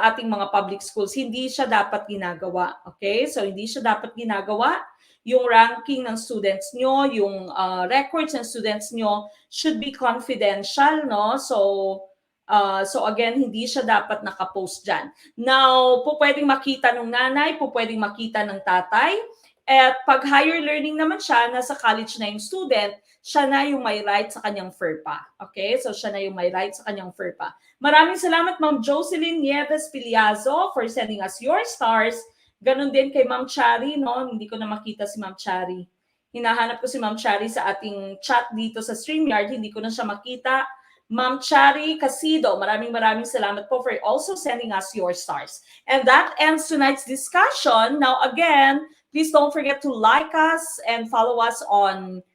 ating mga public schools. Hindi siya dapat ginagawa. Okay? So hindi siya dapat ginagawa. Yung ranking ng students nyo, yung records ng students nyo should be confidential, no? So again, hindi siya dapat nakapost dyan. Now, po pwedeng makita ng nanay, po pwedeng makita ng tatay. At pag higher learning naman siya, nasa college na yung student, siya na yung may right sa kanyang FERPA. Okay? So siya na yung may right sa kanyang FERPA. Maraming salamat, Ma'am Jocelyn Nieves Piliazo, for sending us your stars. Ganon din kay Ma'am Chari, no? Hindi ko na makita si Ma'am Chari. Hinahanap ko si Ma'am Chari sa ating chat dito sa StreamYard. Hindi ko na siya makita. Ma'am Chari Casido, maraming salamat po for also sending us your stars. And that ends tonight's discussion. Now again, please don't forget to like us and follow us on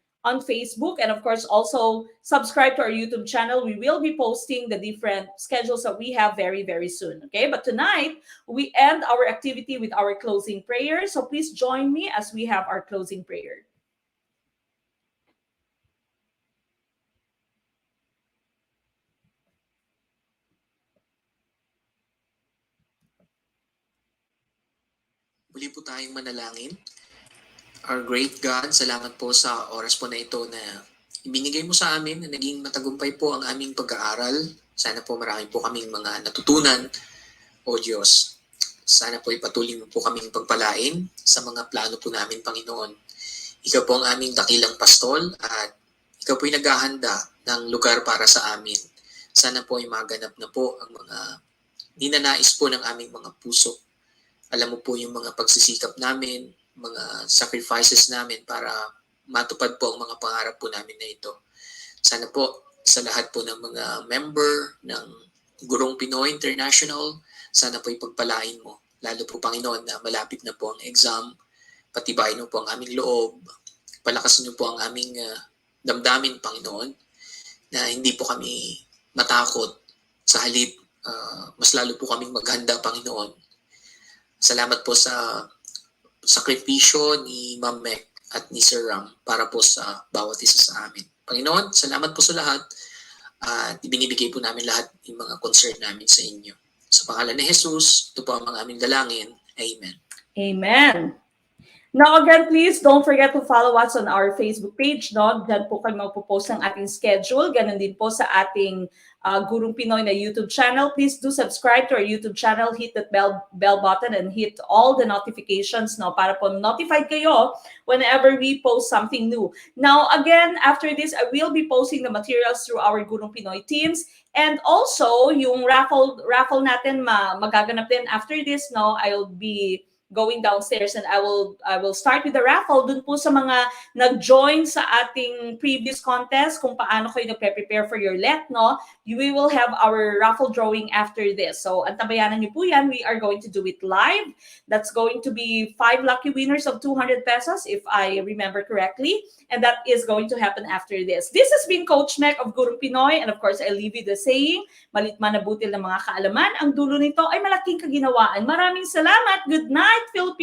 Facebook, and of course also subscribe to our YouTube channel. We will be posting the different schedules that we have very soon. Okay, but tonight we end our activity with our closing prayer, so please join me as we have our closing prayer. Muli po tayong manalangin. Our great God, salamat po sa oras po na ito na ibinigay mo sa amin na naging matagumpay po ang aming pag-aaral. Sana po marami po kaming mga natutunan, O Diyos. Sana po ipatuloy mo po kaming pagpalain sa mga plano po namin, Panginoon. Ikaw po ang aming dakilang pastol at ikaw po yung naghahanda ng lugar para sa amin. Sana po ay maganap na po ang mga ninanais po ng aming mga puso. Alam mo po yung mga pagsisikap namin, mga sacrifices namin para matupad po ang mga pangarap po namin na ito. Sana po sa lahat po ng mga member ng Gurong Pinoy International, sana po ipagpalain mo. Lalo po, Panginoon, na malapit na po ang exam. Patibayin mo po ang aming loob. Palakasin niyo po ang aming damdamin, Panginoon, na hindi po kami matakot. Sa halip, mas lalo po kaming maghanda, Panginoon. Salamat po sa sakripisyo ni Ma'am Mek at ni Sir Ram para po sa bawat isa sa amin. Panginoon, salamat po sa lahat at ibinibigay po namin lahat yung mga concern namin sa inyo. Sa pangalan ni Jesus, ito po ang mga aming dalangin. Amen. Amen. Now again, please don't forget to follow us on our Facebook page. No? Diyan po kayo magpo-post ng ating schedule. Ganun din po sa ating Gurong Pinoy na YouTube channel. Please do subscribe to our YouTube channel. Hit that bell button and hit all the notifications no, para po notified kayo whenever we post something new. Now again, after this, I will be posting the materials through our Gurong Pinoy teams. And also, yung raffle natin magaganap din after this. No, I'll be going downstairs and I will start with the raffle dun po sa mga nag-join sa ating previous contest kung paano kayo nagpe-prepare for your let, no? We will have our raffle drawing after this. So, antabayanan niyo po yan. We are going to do it live. That's going to be 5 lucky winners of 200 pesos if I remember correctly. And that is going to happen after this. This has been Coach Mek of Gurong Pinoy. And of course, I leave you the saying, malit man na butil ng mga kaalaman, ang dulo nito ay malaking kaginawaan. Maraming salamat. Good night, Philippines!